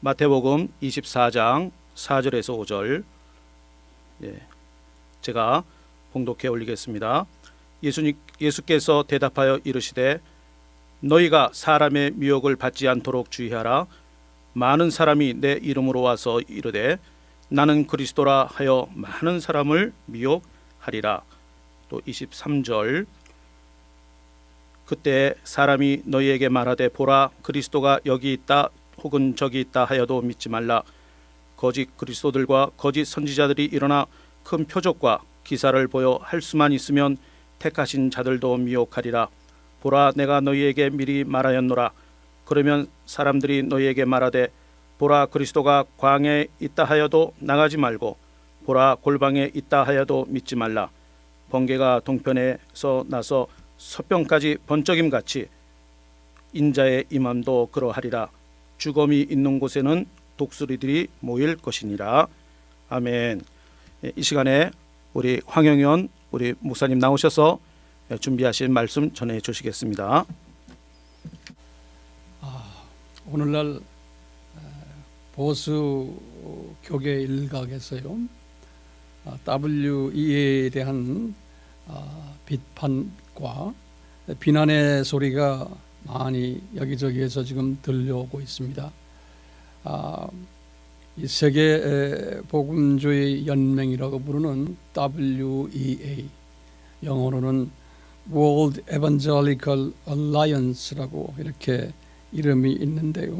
마태복음 24장 4절에서 5절 제가 봉독해 올리겠습니다. 예수께서 대답하여 이르시되 너희가 사람의 미혹을 받지 않도록 주의하라. 많은 사람이 내 이름으로 와서 이르되 나는 그리스도라 하여 많은 사람을 미혹하리라. 또 23절 그때 사람이 너희에게 말하되 보라 그리스도가 여기 있다 혹은 저기 있다 하여도 믿지 말라. 거짓 그리스도들과 거짓 선지자들이 일어나 큰 표적과 기사를 보여 할 수만 있으면 택하신 자들도 미혹하리라. 보라 내가 너희에게 미리 말하였노라. 그러면 사람들이 너희에게 말하되 보라 그리스도가 광야에 있다 하여도 나가지 말고 보라 골방에 있다 하여도 믿지 말라. 번개가 동편에서 나서 서편까지 번쩍임 같이 인자의 임함도 그러하리라. 주검이 있는 곳에는 독수리들이 모일 것이니라. 아멘. 이 시간에 우리 황영현 우리 목사님 나오셔서 준비하신 말씀 전해 주시겠습니다. 오늘날 보수 교계 일각에서요 WEA에 대한 비판과 비난의 소리가 많이 여기저기에서 지금 들려오고 있습니다. 이 세계 복음주의 연맹이라고 부르는 WEA, 영어로는 World Evangelical Alliance라고 이렇게 이름이 있는데요.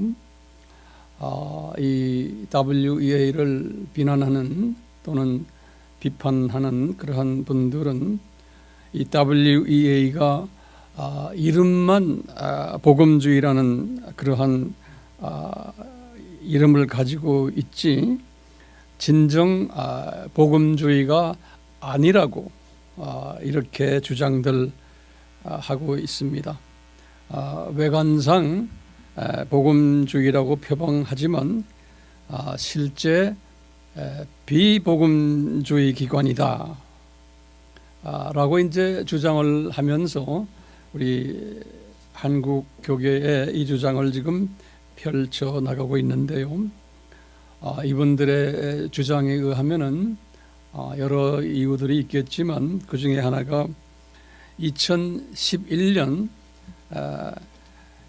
이 WEA를 비난하는 또는 비판하는 그러한 분들은 이 WEA가 이름만 복음주의라는 그러한 이름을 가지고 있지 진정 복음주의가 아니라고 이렇게 주장들 하고 있습니다. 외관상 복음주의라고 표방하지만 실제 비복음주의 기관이다 라고 이제 주장을 하면서 우리 한국 교계에 이 주장을 지금 펼쳐 나가고 있는데요. 이분들의 주장에 의하면은 여러 이유들이 있겠지만 그 중에 하나가 2011년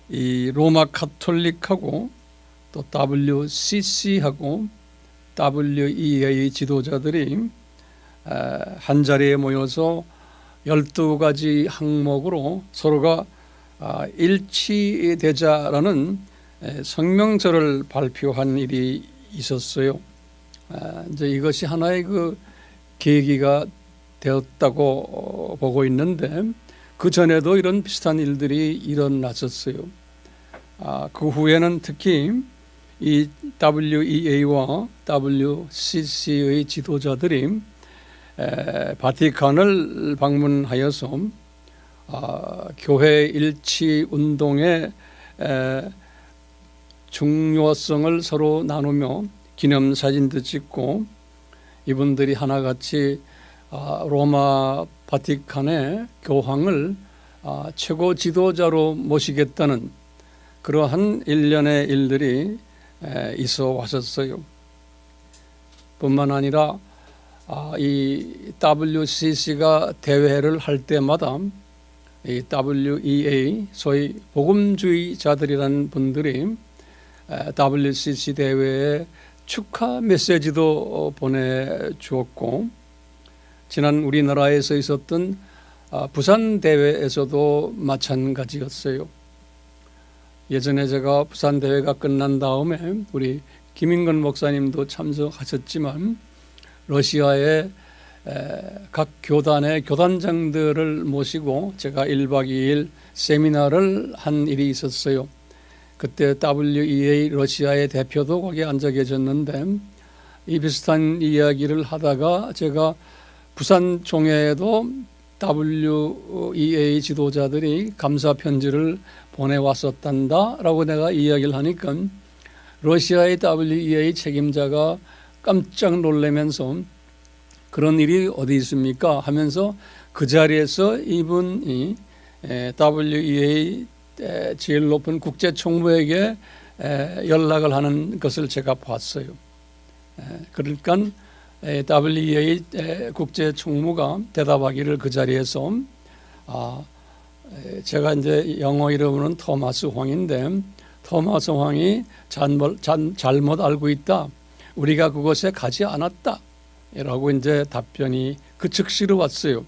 이 로마 카톨릭하고 또 WCC하고 WEA 지도자들이 한 자리에 모여서 12가지 항목으로 서로가 일치되자라는 성명서를 발표한 일이 있었어요. 이제 이것이 하나의 그 계기가 되었다고 보고 있는데 그 전에도 이런 비슷한 일들이 일어났었어요. 그 후에는 특히 이 WEA와 WCC의 지도자들이 바티칸을 방문하여서 교회 일치 운동의 중요성을 서로 나누며 기념사진도 찍고 이분들이 하나같이 로마 바티칸의 교황을 최고 지도자로 모시겠다는 그러한 일련의 일들이 있어 왔었어요. 뿐만 아니라 이 WCC가 대회를 할 때마다 이 WEA 소위 복음주의자들이라는 분들이 WCC 대회에 축하 메시지도 보내주었고 지난 우리나라에서 있었던 부산 대회에서도 마찬가지였어요. 예전에 제가 부산 대회가 끝난 다음에 우리 김인건 목사님도 참석하셨지만 러시아의 각 교단의 교단장들을 모시고 제가 1박 2일 세미나를 한 일이 있었어요. 그때 WEA 러시아의 대표도 거기에 앉아 계셨는데 이 비슷한 이야기를 하다가 제가 부산 총회에도 WEA 지도자들이 감사 편지를 보내왔었단다라고 내가 이야기를 하니까 러시아의 WEA 책임자가 깜짝 놀라면서 그런 일이 어디 있습니까? 하면서 그 자리에서 이분이 WEA 제일 높은 국제총무에게 연락을 하는 것을 제가 봤어요. 그러니까 WEA 국제 총무가 대답하기를 그 자리에서 제가 이제 영어 이름으로는 토마스 황인데 토마스 황이 잘못 알고 있다. 우리가 그곳에 가지 않았다. 라고 이제 답변이 그 즉시로 왔어요.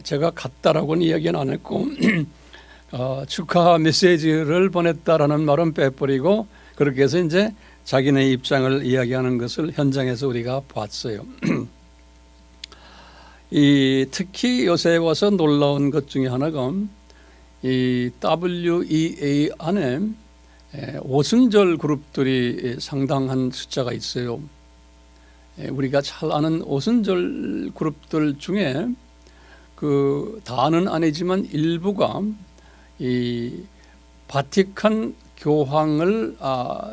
제가 갔다라고는 이야기는 안 했고 축하 메시지를 보냈다라는 말은 빼버리고 그렇게 해서 이제 자기네 입장을 이야기하는 것을 현장에서 우리가 봤어요. 특히 요새 와서 놀라운 것 중에 하나가 이 WEA 안에 오순절 그룹들이 상당한 숫자가 있어요. 우리가 잘 아는 오순절 그룹들 중에 그 다는 아니지만 일부가 이 바티칸 교황을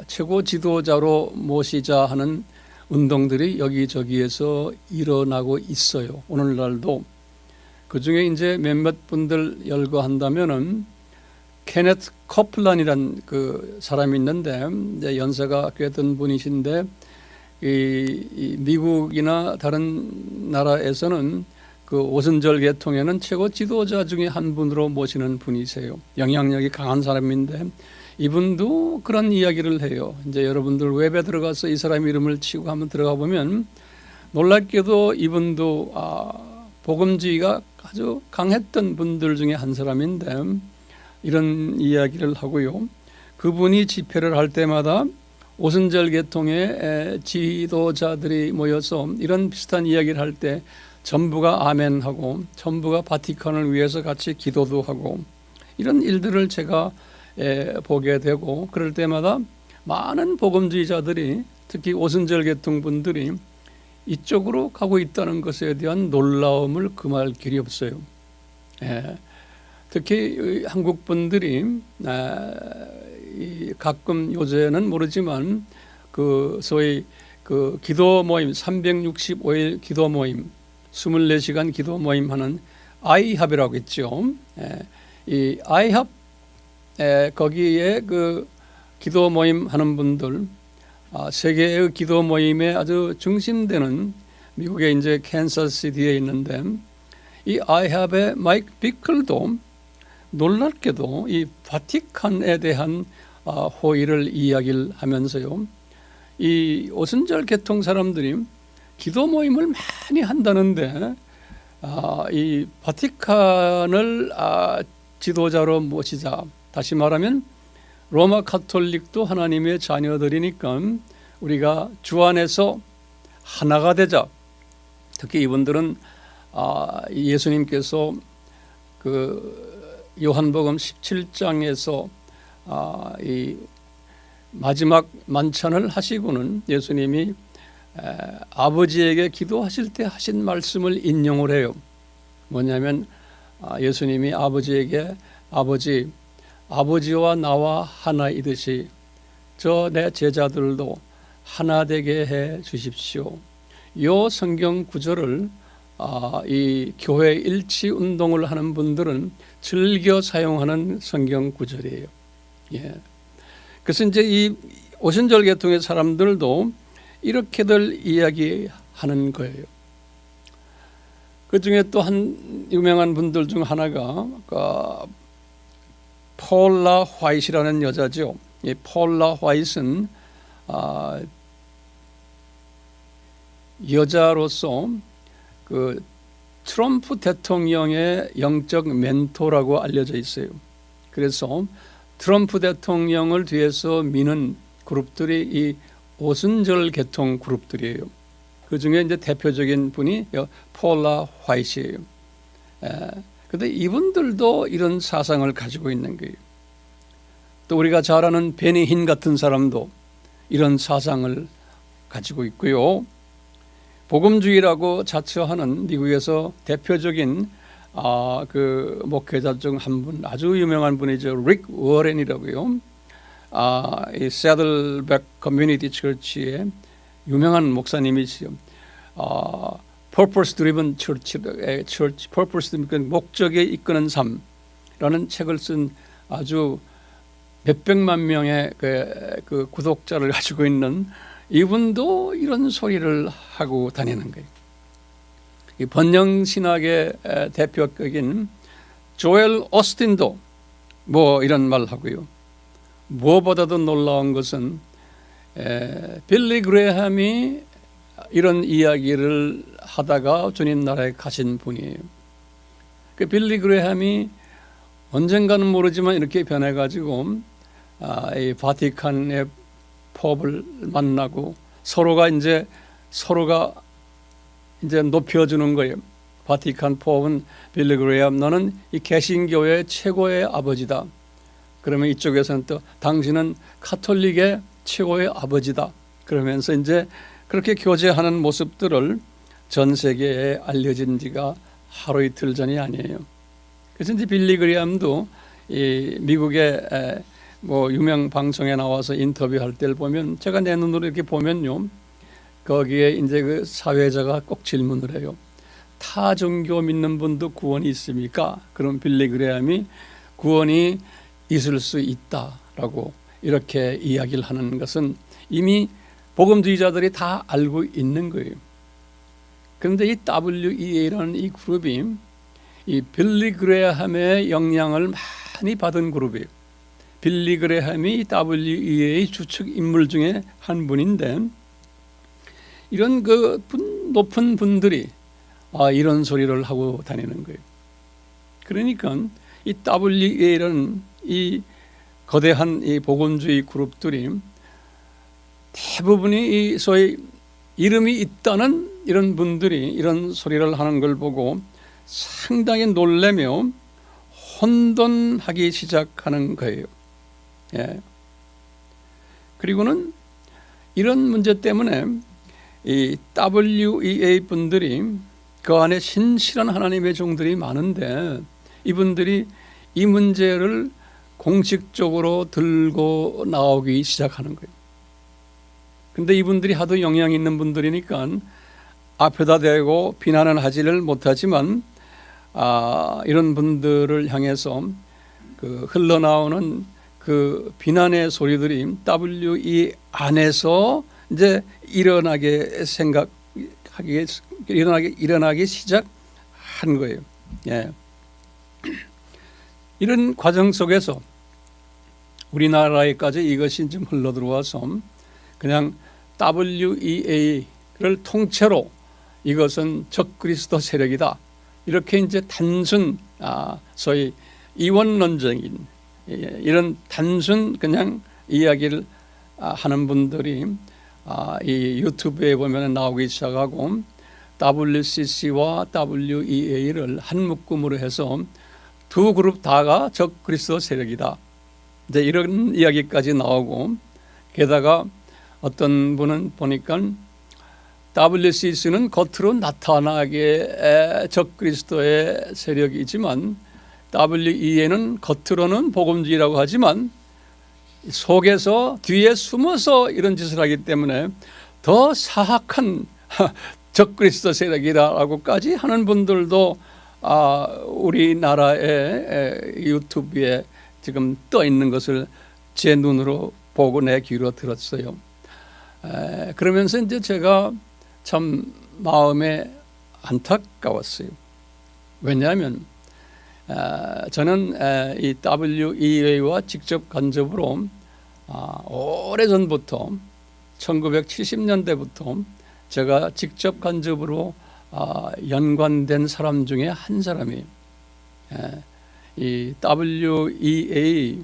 최고 지도자로 모시자 하는 운동들이 여기저기에서 일어나고 있어요. 오늘날도 그 중에 이제 몇몇 분들 열거한다면은 케네트 커플란이란 그 사람이 있는데 이제 연세가 꽤 든 분이신데 이 미국이나 다른 나라에서는 그 오순절 계통에는 최고 지도자 중에 한 분으로 모시는 분이세요. 영향력이 강한 사람인데 이분도 그런 이야기를 해요. 이제 여러분들 웹에 들어가서 이 사람 이름을 치고 한번 들어가 보면 놀랍게도 이분도 복음주의가 아주 강했던 분들 중에 한 사람인데 이런 이야기를 하고요. 그분이 집회를 할 때마다 오순절 계통의 지도자들이 모여서 이런 비슷한 이야기를 할 때 전부가 아멘하고 전부가 바티칸을 위해서 같이 기도도 하고 이런 일들을 제가 보게 되고 그럴 때마다 많은 복음주의자들이 특히 오순절 계통 분들이 이쪽으로 가고 있다는 것에 대한 놀라움을 금할 길이 없어요. 특히 한국 분들이 가끔 요새는 모르지만 그 소위 그 기도 모임 365일 기도 모임 24시간 기도 모임 하는 아이합이라고 있죠. 이 아이합 거기에 그 기도 모임 하는 분들 세계의 기도 모임에 아주 중심되는 미국의 이제 캔서스시티에 있는데 이 아이합의 마이크 비클도 놀랍게도 이 바티칸에 대한 호의를 이야기를 하면서요. 이 오순절 계통 사람들이 기도 모임을 많이 한다는데 이 바티칸을 지도자로 모시자. 다시 말하면 로마 카톨릭도 하나님의 자녀들이니까 우리가 주 안에서 하나가 되자. 특히 이분들은 예수님께서 그 요한복음 17장에서 이 마지막 만찬을 하시고는 예수님이 아버지에게 기도하실 때 하신 말씀을 인용을 해요. 뭐냐면 예수님이 아버지에게 아버지와 나와 하나이듯이 저 내 제자들도 하나 되게 해 주십시오. 이 성경 구절을 이 교회 일치 운동을 하는 분들은 즐겨 사용하는 성경 구절이에요. 그래서 이제 이 오순절 계통의 사람들도 이렇게들 이야기하는 거예요. 그 중에 또 한 유명한 분들 중 하나가 폴라 화이트라는 여자죠. 이 폴라 화이트는 여자로서 그 트럼프 대통령의 영적 멘토라고 알려져 있어요. 그래서 트럼프 대통령을 뒤에서 미는 그룹들이 이 오순절 계통 그룹들이에요. 그 중에 이제 대표적인 분이 폴라 화이트예요. 그런데 이분들도 이런 사상을 가지고 있는 거예요. 또 우리가 잘 아는 베니 힌 같은 사람도 이런 사상을 가지고 있고요. 복음주의라고 자처하는 미국에서 대표적인 그 목회자 중 한 분, 아주 유명한 분이죠. 릭 워렌이라고요. 이 새들백 커뮤니티 처치의 유명한 목사님이시죠. Purpose Driven Church, Purpose Driven 목적에 이끄는 삶이라는 책을 쓴 아주 몇백만 명의 그 구독자를 가지고 있는 이분도 이런 소리를 하고 다니는 거예요. 이 번영 신학의 대표격인 조엘 오스틴도 뭐 이런 말을 하고요. 무엇보다도 놀라운 것은 빌리 그레함이 이런 이야기를 하다가 주님 나라에 가신 분이에요. 그 빌리 그레함이 언젠가는 모르지만 이렇게 변해가지고 이 바티칸의 포업을 만나고 서로가 이제 높여주는 거예요. 바티칸 포업은 빌리 그레함, 너는 이 개신교의 최고의 아버지다. 그러면 이쪽에서는 또 당신은 카톨릭의 최고의 아버지다. 그러면서 이제 그렇게 교제하는 모습들을 전 세계에 알려진 지가 하루 이틀 전이 아니에요. 그래서 이제 빌리 그레함도 이 미국의 뭐 유명 방송에 나와서 인터뷰할 때를 보면 제가 내 눈으로 이렇게 보면요, 거기에 이제 그 사회자가 꼭 질문을 해요. 타 종교 믿는 분도 구원이 있습니까? 그럼 빌리 그레함이 구원이 있을 수 있다라고 이렇게 이야기를 하는 것은 이미 복음주의자들이 다 알고 있는 거예요. 그런데 이 WEA라는 이 그룹이 이 빌리 그레함의 영향을 많이 받은 그룹이에요. 빌리 그레함이 WEA의 주축 인물 중에 한 분인데, 이런 그 높은 분들이 이런 소리를 하고 다니는 거예요. 그러니까 이 WEA라는 이 거대한 이 복음주의 그룹들이 대부분이 이 소위 이름이 있다는 이런 분들이 이런 소리를 하는 걸 보고 상당히 놀라며 혼돈하기 시작하는 거예요. 예. 그리고는 이런 문제 때문에 이 WEA 분들이 그 안에 신실한 하나님의 종들이 많은데 이분들이 이 문제를 공식적으로 들고 나오기 시작하는 거예요. 근데 이분들이 하도 영향 있는 분들이니까 앞에다 대고 비난은 하지를 못하지만 이런 분들을 향해서 그 흘러나오는 그 비난의 소리들이 WE 안에서 이제 일어나기 시작한 거예요. 예. 이런 과정 속에서 우리나라에까지 이것이 좀 흘러 들어와서 그냥 WEA를 통째로 이것은 적그리스도 세력이다. 이렇게 이제 단순 소위 이원론적인 이런 단순 그냥 이야기를 하는 분들이 이 유튜브에 보면 나오기 시작하고 WCC와 WEA를 한 묶음으로 해서 두 그룹 다가 적그리스도 세력이다. 이제 이런 이야기까지 나오고, 게다가 어떤 분은 보니까 WCC는 겉으로 나타나게 적그리스도의 세력이지만 WEA는 겉으로는 복음주의라고 하지만 속에서 뒤에 숨어서 이런 짓을 하기 때문에 더 사악한 적그리스도 세력이라고까지 하는 분들도 우리나라의 유튜브에 지금 떠 있는 것을 제 눈으로 보고 내 귀로 들었어요. 그러면서 이제 제가 참 마음에 안타까웠어요. 왜냐하면 저는 이 WEA와 직접 간접으로 오래전부터 1970년대부터 제가 직접 간접으로 연관된 사람 중에 한 사람이에요. 이 WEA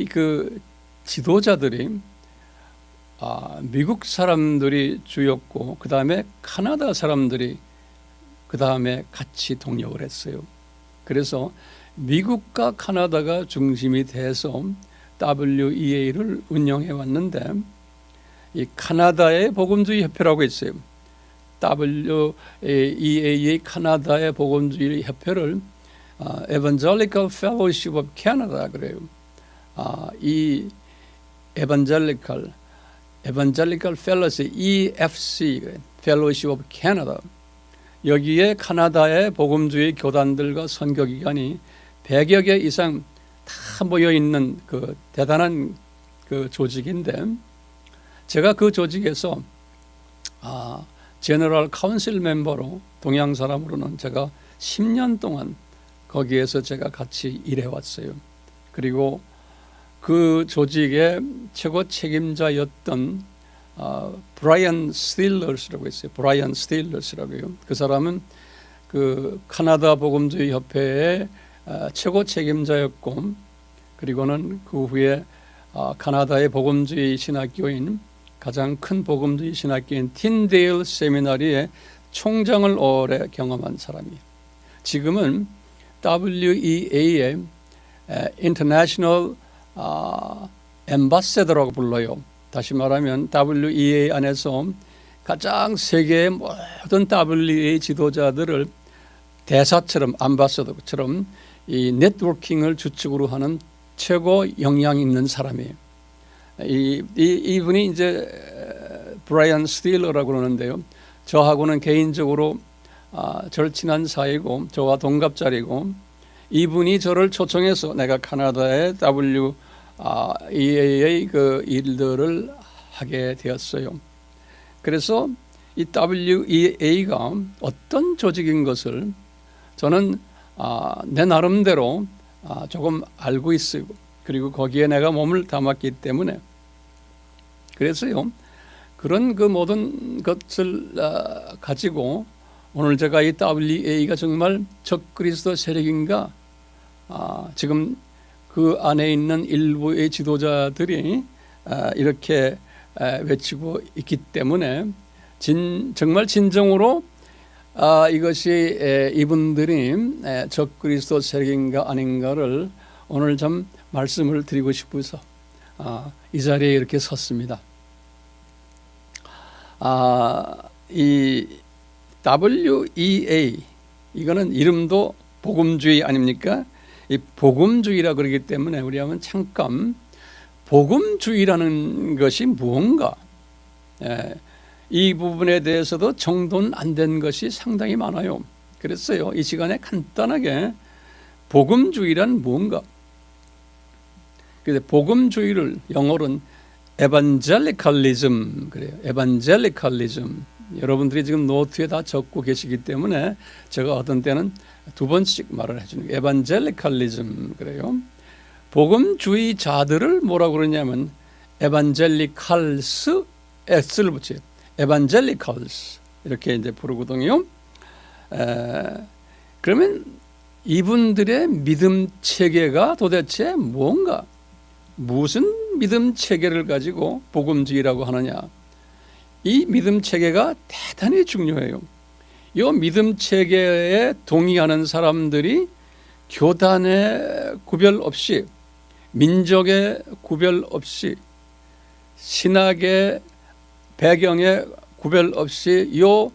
그 지도자들이 미국 사람들이 주였고 그 다음에 카나다 사람들이 그 다음에 같이 동력을 했어요. 그래서 미국과 카나다가 중심이 돼서 WEA를 운영해 왔는데, 이 카나다의 복음주의 협회라고 있어요. WEA의 카나다의 복음주의 협회를 Evangelical Fellowship of Canada 그래요. 이 Evangelical Fellowship EFC Fellowship of Canada, 여기에 카나다의 복음주의 교단들과 선교기관이 100여 개 이상 다 모여 있는 그 대단한 그 조직인데, 제가 그 조직에서 제너럴 카운슬 멤버로, 동양 사람으로는 제가 10년 동안 거기에서 제가 같이 일해 왔어요. 그리고 그 조직의 최고 책임자였던 브라이언 스틸러스라고 있어요. 브라이언 스틸러스라고요. 그 사람은 그 카나다 복음주의 협회의 최고 책임자였고, 그리고는 그 후에 카나다의 복음주의 신학교인, 가장 큰 복음주의 신학교인 틴데일 세미나리의 총장을 오래 경험한 사람이에요. 지금은 WEA의 International Ambassador라고 불러요. 다시 말하면 WEA 안에서 가장 세계의 모든 WEA 지도자들을 대사처럼, 암바서더처럼 이 네트워킹을 주축으로 하는 최고 역량 있는 사람이에요. 이분이 이제 브라이언 스틸러라고 그러는데요. 저하고는 개인적으로 절친한 사이고, 저와 동갑자리고, 이분이 저를 초청해서 내가 카나다의 WEA의 그 일들을 하게 되었어요. 그래서 이 WEA가 어떤 조직인 것을 저는 내 나름대로 조금 알고 있어요. 그리고 거기에 내가 몸을 담았기 때문에, 그래서요, 그런 그 모든 것을 가지고 오늘 제가 이 WEA가 정말 적그리스도 세력인가, 지금 그 안에 있는 일부의 지도자들이 이렇게 외치고 있기 때문에 정말 진정으로 이것이 이분들이 적그리스도 세력인가 아닌가를 오늘 좀 말씀을 드리고 싶어서 이 자리에 이렇게 섰습니다. 이 WEA, 이거는 이름도 복음주의 아닙니까? 이 복음주의라 그러기 때문에 우리 한번 잠깐 복음주의라는 것이 무언가, 이 부분에 대해서도 정돈 안 된 것이 상당히 많아요. 그랬어요. 이 시간에 간단하게 복음주의란 무언가. 그래서 복음주의를 영어로는 evangelicalism 그래요. evangelicalism. 여러분들이 지금 노트에 다 적고 계시기 때문에 제가 어떤 때는 두 번씩 말을 해주는 거예요. evangelicalism 그래요. 복음주의자들을 뭐라고 그러냐면 evangelicals s를 붙여요. evangelicals 이렇게 이제 부르거든요. 그러면 이분들의 믿음 체계가 도대체 뭔가, 무슨 믿음 체계를 가지고 복음주의라고 하느냐? 이 믿음 체계가 대단히 중요해요. 이 믿음 체계에 동의하는 사람들이 교단의 구별 없이, 민족의 구별 없이, 신학의 배경의 구별 없이 요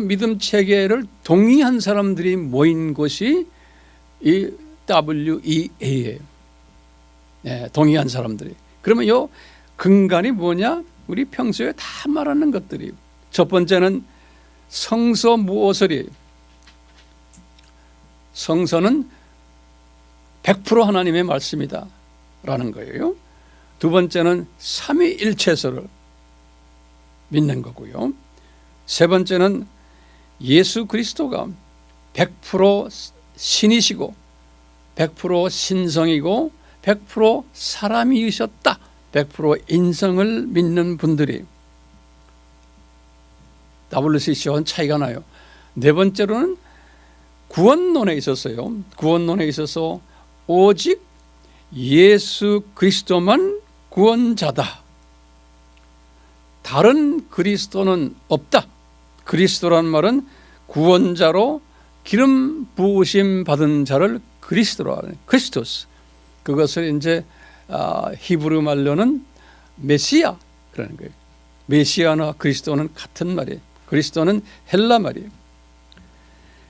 믿음 체계를 동의한 사람들이 모인 곳이 이 WEA예요. 동의한 사람들이. 그러면 요 근간이 뭐냐? 우리 평소에 다 말하는 것들이, 첫 번째는 성서 무오설이에요. 성서는 100% 하나님의 말씀이다 라는 거예요. 두 번째는 삼위일체설을 믿는 거고요. 세 번째는 예수 그리스도가 100% 신이시고 100% 신성이고 100% 사람이셨다, 100% 인성을 믿는 분들이, WCC와는 차이가 나요. 네 번째로는 구원론에 있었어요. 구원론에 있어서 오직 예수 그리스도만 구원자다, 다른 그리스도는 없다. 그리스도란 말은 구원자로 기름 부으심 받은 자를 그리스도라 하는, 크리스토스. 그것을 이제 히브리 말로는 메시아 그러는 거예요. 메시아나 그리스도는 같은 말이에요. 그리스도는 헬라 말이에요.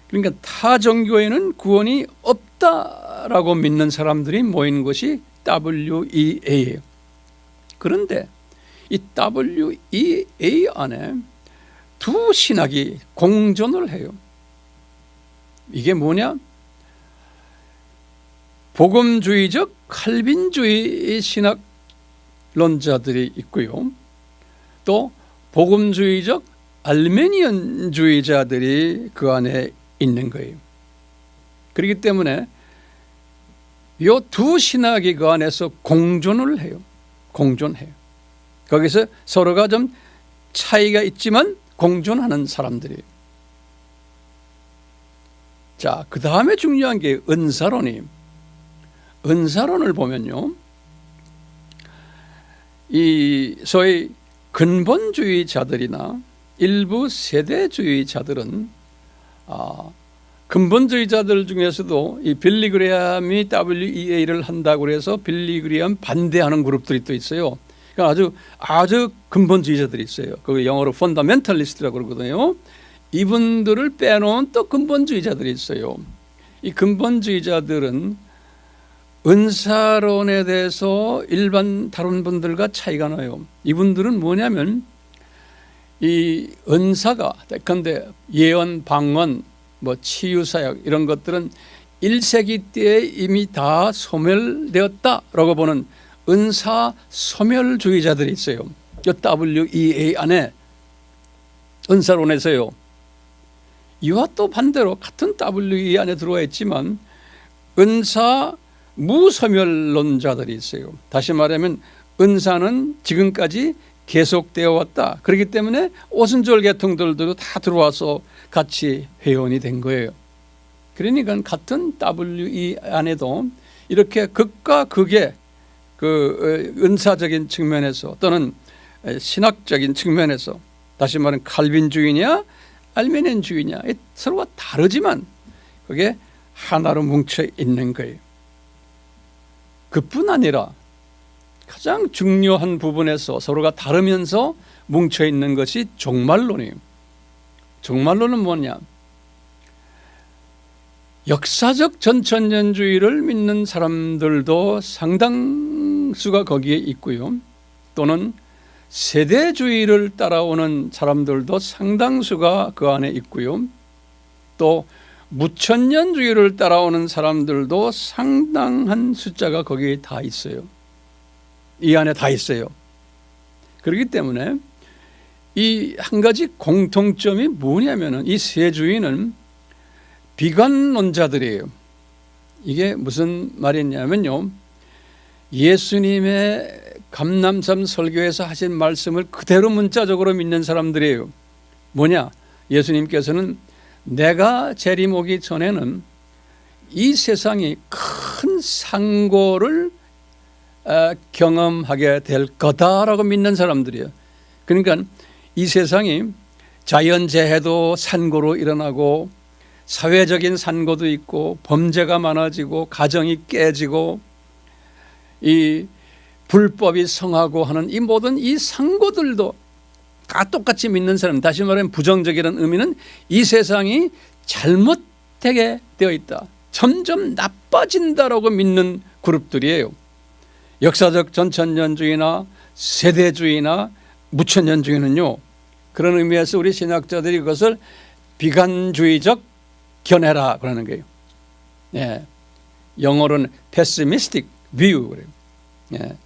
그러니까 타 종교에는 구원이 없다라고 믿는 사람들이 모인 것이 WEA예요. 그런데 이 WEA 안에 두 신학이 공존을 해요. 이게 뭐냐? 복음주의적 칼빈주의 신학론자들이 있고요. 또 복음주의적 알메니언주의자들이 그 안에 있는 거예요. 그렇기 때문에 이 두 신학이 그 안에서 공존을 해요. 공존해요. 거기서 서로가 좀 차이가 있지만 공존하는 사람들이에요. 자, 그 다음에 중요한 게 은사론이에요. 은사론을 보면요, 이 소위 근본주의자들이나 일부 세대주의자들은 근본주의자들 중에서도 이 빌리 그레함이 WEA를 한다고 해서 빌리 그레함 반대하는 그룹들이 또 있어요. 그러니까 아주 근본주의자들이 있어요. 그 영어로 펀더멘털리스트라고 그러거든요. 이분들을 빼놓은 또 근본주의자들이 있어요. 이 근본주의자들은 은사론에 대해서 일반 다른 분들과 차이가 나요. 이분들은 뭐냐면 이 은사가 근데 예언, 방언, 뭐 치유사역 이런 것들은 1세기 때에 이미 다 소멸되었다라고 보는 은사 소멸주의자들이 있어요. 이 WEA 안에 은사론에서요. 이와 또 반대로 같은 WEA 안에 들어와 있지만 은사 무소멸론자들이 있어요. 다시 말하면 은사는 지금까지 계속되어 왔다. 그렇기 때문에 오순절 계통들도 다 들어와서 같이 회원이 된 거예요. 그러니까 같은 WE 안에도 이렇게 극과 극의 그 은사적인 측면에서 또는 신학적인 측면에서 다시 말하면 칼빈주의냐 알메니언주의냐 서로가 다르지만 그게 하나로 뭉쳐 있는 거예요. 그뿐 아니라 가장 중요한 부분에서 서로가 다르면서 뭉쳐 있는 것이 종말론이에요. 종말론은 뭐냐? 역사적 전천년주의를 믿는 사람들도 상당수가 거기에 있고요. 또는 세대주의를 따라오는 사람들도 상당수가 그 안에 있고요. 또 무천년주의를 따라오는 사람들도 상당한 숫자가 거기에 다 있어요. 이 안에 다 있어요. 그렇기 때문에 이 한 가지 공통점이 뭐냐면은 이 세 주의는 비관론자들이에요. 이게 무슨 말이냐면요, 예수님의 감람산 설교에서 하신 말씀을 그대로 문자적으로 믿는 사람들이에요. 뭐냐? 예수님께서는 내가 재림오기 전에는 이 세상이 큰 상고를 경험하게 될 거다라고 믿는 사람들이에요. 그러니까 이 세상이 자연재해도 산고로 일어나고 사회적인 산고도 있고 범죄가 많아지고 가정이 깨지고 이 불법이 성하고 하는 이 모든 이 상고들도 다 똑같이 믿는 사람, 다시 말하면 부정적이라는 의미는 이 세상이 잘못되게 되어 있다, 점점 나빠진다라고 믿는 그룹들이에요. 역사적 전천년주의나 세대주의나 무천년주의는요, 그런 의미에서 우리 신학자들이 그것을 비관주의적 견해라 그러는 거예요. 예. 영어로는 pessimistic view 그래요. 예.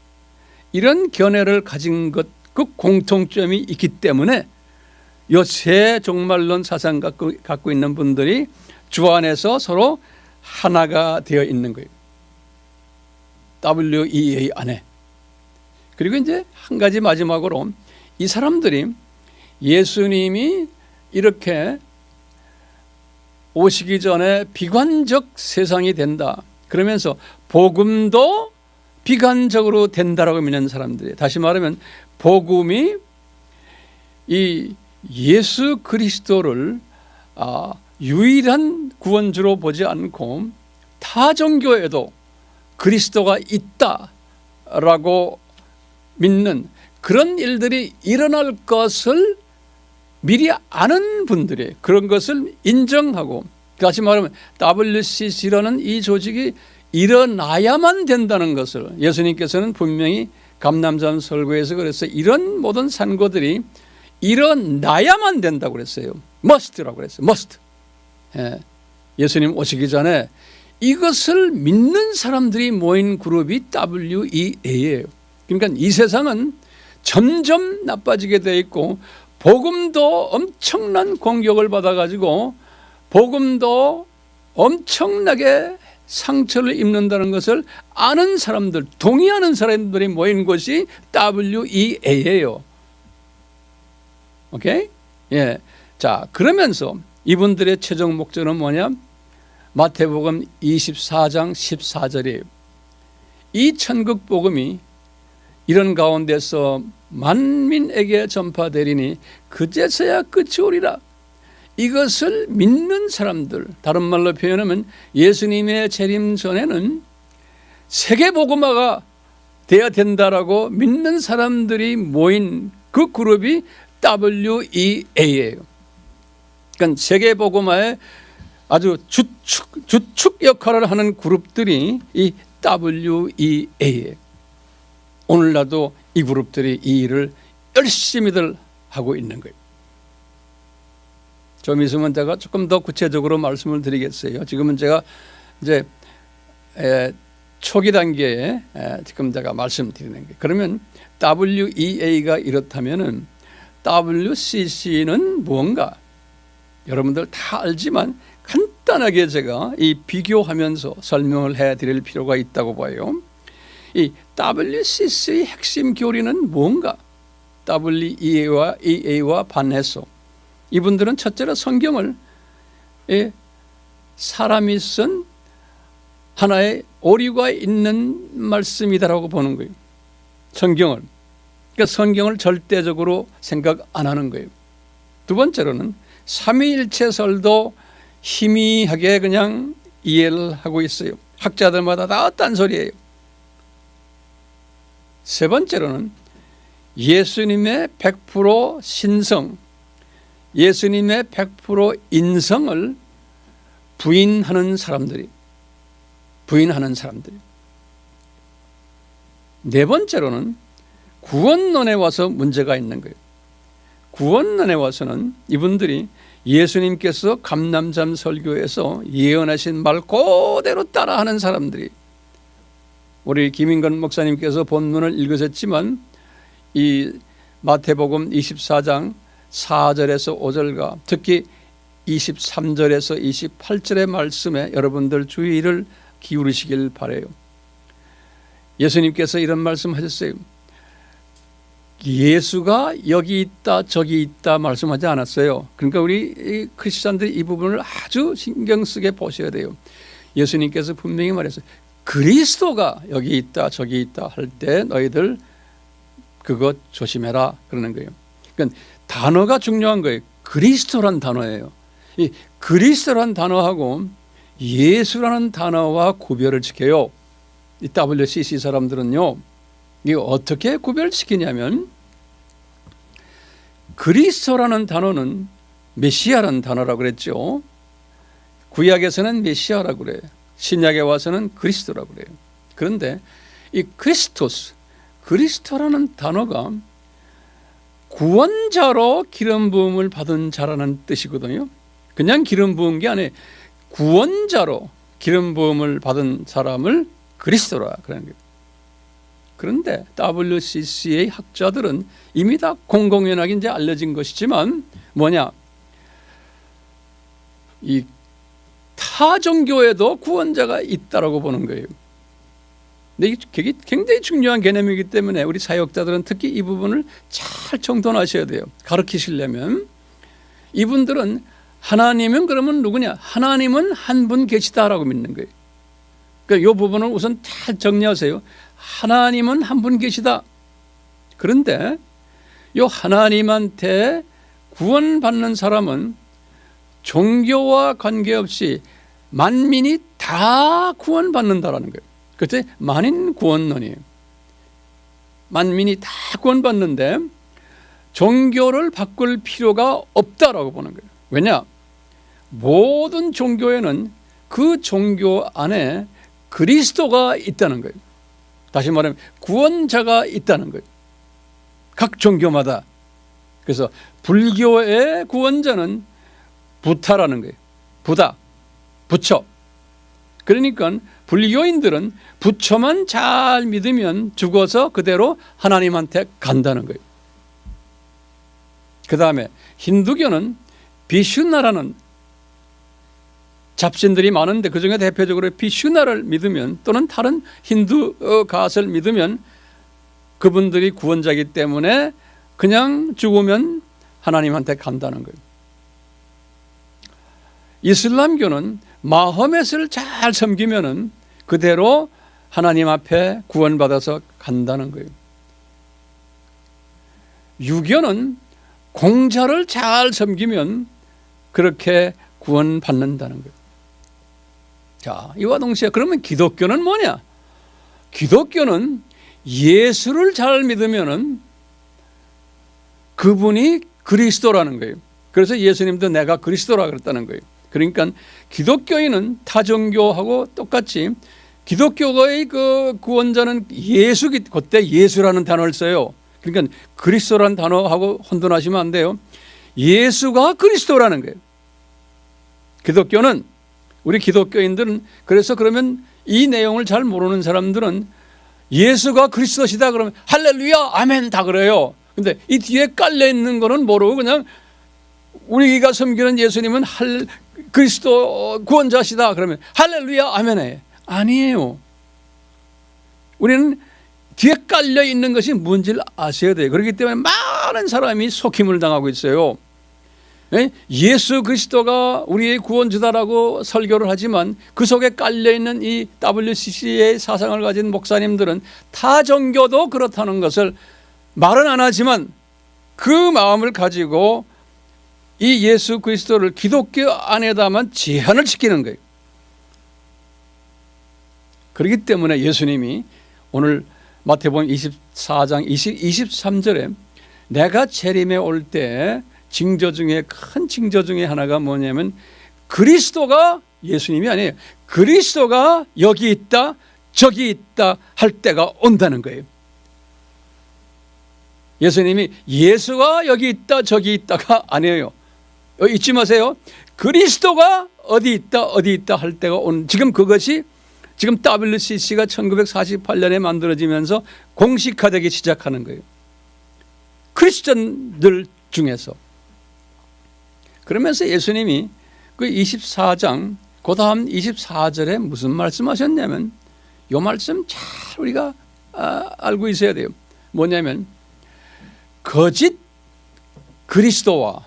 이런 견해를 가진 것, 그 공통점이 있기 때문에 이 세 종말론 사상 갖고 있는 분들이 주 안에서 서로 하나가 되어 있는 거예요. WEA 안에. 그리고 이제 한 가지 마지막으로 이 사람들이 예수님이 이렇게 오시기 전에 비관적 세상이 된다, 그러면서 복음도 비관적으로 된다라고 믿는 사람들이, 다시 말하면 복음이 이 예수 그리스도를 유일한 구원주로 보지 않고 타 종교에도 그리스도가 있다라고 믿는 그런 일들이 일어날 것을 미리 아는 분들이 그런 것을 인정하고, 다시 말하면 WCC라는 이 조직이 일어나야만 된다는 것을 예수님께서는 분명히 감람산 설교에서 그래서 이런 모든 산고들이 일어나야만 된다고 그랬어요. must라고 그랬어요. must. 예. 예수님 오시기 전에 이것을 믿는 사람들이 모인 그룹이 WEA예요. 그러니까 이 세상은 점점 나빠지게 돼 있고 복음도 엄청난 공격을 받아가지고 복음도 엄청나게 상처를 입는다는 것을 아는 사람들, 동의하는 사람들이 모인 것이 WEA예요. 오케이? 예. 자, 그러면서 이분들의 최종 목적은 뭐냐? 마태복음 24장 14절이에요. 이 천국 복음이 이런 가운데서 만민에게 전파되리니 그제서야 끝이 오리라. 이것을 믿는 사람들, 다른 말로 표현하면 예수님의 재림 전에는 세계 복음화가 돼야 된다라고 믿는 사람들이 모인 그 그룹이 WEA예요. 그러니까 세계 복음화의 아주 주축 역할을 하는 그룹들이 이 WEA예요. 오늘날도 이 그룹들이 이 일을 열심히들 하고 있는 거예요. 좀 있으면 제가 조금 더 구체적으로 말씀을 드리겠어요. 지금은 제가 이제 초기 단계에 지금 제가 말씀드리는 거예요. 그러면 WEA가 이렇다면은 WCC는 무언가? 여러분들 다 알지만 간단하게 제가 이 비교하면서 설명을 해드릴 필요가 있다고 봐요. 이 WCC의 핵심 교리는 무언가? WEA와 반해서 이분들은 첫째로 성경을 사람이 쓴 하나의 오류가 있는 말씀이다라고 보는 거예요. 성경을. 그러니까 성경을 절대적으로 생각 안 하는 거예요. 두 번째로는 삼위일체설도 희미하게 그냥 이해를 하고 있어요. 학자들마다 다 딴소리예요. 세 번째로는 예수님의 100% 신성, 예수님의 100% 인성을 부인하는 사람들이. 네 번째로는 구원론에 와서 문제가 있는 거예요. 구원론에 와서는 이분들이 예수님께서 감람산 설교에서 예언하신 말 그대로 따라하는 사람들이. 우리 김인건 목사님께서 본문을 읽으셨지만 이 마태복음 24장 4절에서 5절과 특히 23절에서 28절의 말씀에 여러분들 주의를 기울이시길 바라요. 예수님께서 이런 말씀하셨어요. 예수가 여기 있다 저기 있다 말씀하지 않았어요. 그러니까 우리 크리스찬들이 이 부분을 아주 신경 쓰게 보셔야 돼요. 예수님께서 분명히 말했어요. 그리스도가 여기 있다 저기 있다 할 때 너희들 그것 조심해라 그러는 거예요. 그러니까 단어가 중요한 거예요. 그리스도란 단어예요. 이 그리스도란 단어하고 예수라는 단어와 구별을 지켜요. 이 WCC 사람들은요. 이게 어떻게 구별시키냐면 그리스도라는 단어는 메시아라는 단어라고 그랬죠. 구약에서는 메시아라고 그래요. 신약에 와서는 그리스도라고 그래요. 그런데 이 그리스도라는 단어가 구원자로 기름 부음을 받은 자라는 뜻이거든요. 그냥 기름 부은 게 아니에요. 구원자로 기름 부음을 받은 사람을 그리스도라 그러는 거예요. 그런데 WCC의 학자들은 이미 다 공공연하게 이제 알려진 것이지만 뭐냐? 이 타 종교에도 구원자가 있다라고 보는 거예요. 근데 이게 굉장히 중요한 개념이기 때문에 우리 사역자들은 특히 이 부분을 잘 정돈하셔야 돼요. 가르치시려면 이분들은 하나님은 그러면 누구냐? 하나님은 한 분 계시다라고 믿는 거예요. 그러니까 이 부분을 우선 잘 정리하세요. 하나님은 한 분 계시다. 그런데 이 하나님한테 구원받는 사람은 종교와 관계없이 만민이 다 구원받는다라는 거예요. 그때 만인 구원론이에요. 만민이 다 구원받는데 종교를 바꿀 필요가 없다라고 보는 거예요. 왜냐? 모든 종교에는 그 종교 안에 그리스도가 있다는 거예요. 다시 말하면 구원자가 있다는 거예요. 각 종교마다. 그래서 불교의 구원자는 부타라는 거예요. 부다, 부처. 그러니까 불교인들은 부처만 잘 믿으면 죽어서 그대로 하나님한테 간다는 거예요. 그 다음에 힌두교는 비슈나라는 잡신들이 많은데 그중에 대표적으로 비슈나를 믿으면 또는 다른 힌두 갓을 믿으면 그분들이 구원자이기 때문에 그냥 죽으면 하나님한테 간다는 거예요. 이슬람교는 마호멧을 잘 섬기면은 그대로 하나님 앞에 구원받아서 간다는 거예요. 유교는 공자를 잘 섬기면 그렇게 구원받는다는 거예요. 자, 이와 동시에 그러면 기독교는 뭐냐? 기독교는 예수를 잘 믿으면은 그분이 그리스도라는 거예요. 그래서 예수님도 내가 그리스도라 그랬다는 거예요. 그러니까 기독교인은 타종교하고 똑같이 기독교의 그 구원자는 예수기, 그때 예수라는 단어를 써요. 그러니까 그리스도라는 단어하고 혼돈하시면 안 돼요. 예수가 그리스도라는 거예요. 기독교는, 우리 기독교인들은, 그래서 그러면 이 내용을 잘 모르는 사람들은 예수가 그리스도시다 그러면 할렐루야 아멘 다 그래요. 근데 이 뒤에 깔려 있는 거는 모르고 그냥 우리가 섬기는 예수님은 그리스도 구원자시다 그러면 할렐루야 아멘해. 아니에요. 우리는 뒤에 깔려 있는 것이 뭔지를 아셔야 돼요. 그렇기 때문에 많은 사람이 속임을 당하고 있어요. 예수 그리스도가 우리의 구원주다라고 설교를 하지만 그 속에 깔려있는 이 WCC의 사상을 가진 목사님들은 타 종교도 그렇다는 것을 말은 안 하지만 그 마음을 가지고 이 예수 그리스도를 기독교 안에다만 제한을 시키는 거예요. 그렇기 때문에 예수님이 오늘 마태복음 24장 23절에 내가 재림에 올 때 징조 중에 큰 징조 중에 하나가 뭐냐면 그리스도가, 예수님이 아니에요, 그리스도가 여기 있다 저기 있다 할 때가 온다는 거예요. 예수님이 예수가 여기 있다 저기 있다가 아니에요. 잊지 마세요. 그리스도가 어디 있다 할 때가 온, 지금 그것이 지금 WCC가 1948년에 만들어지면서 공식화되기 시작하는 거예요. 크리스천들 중에서. 그러면서 예수님이 그 24장 그 다음 24절에 무슨 말씀하셨냐면 이 말씀 잘 우리가 알고 있어야 돼요. 뭐냐면 거짓 그리스도와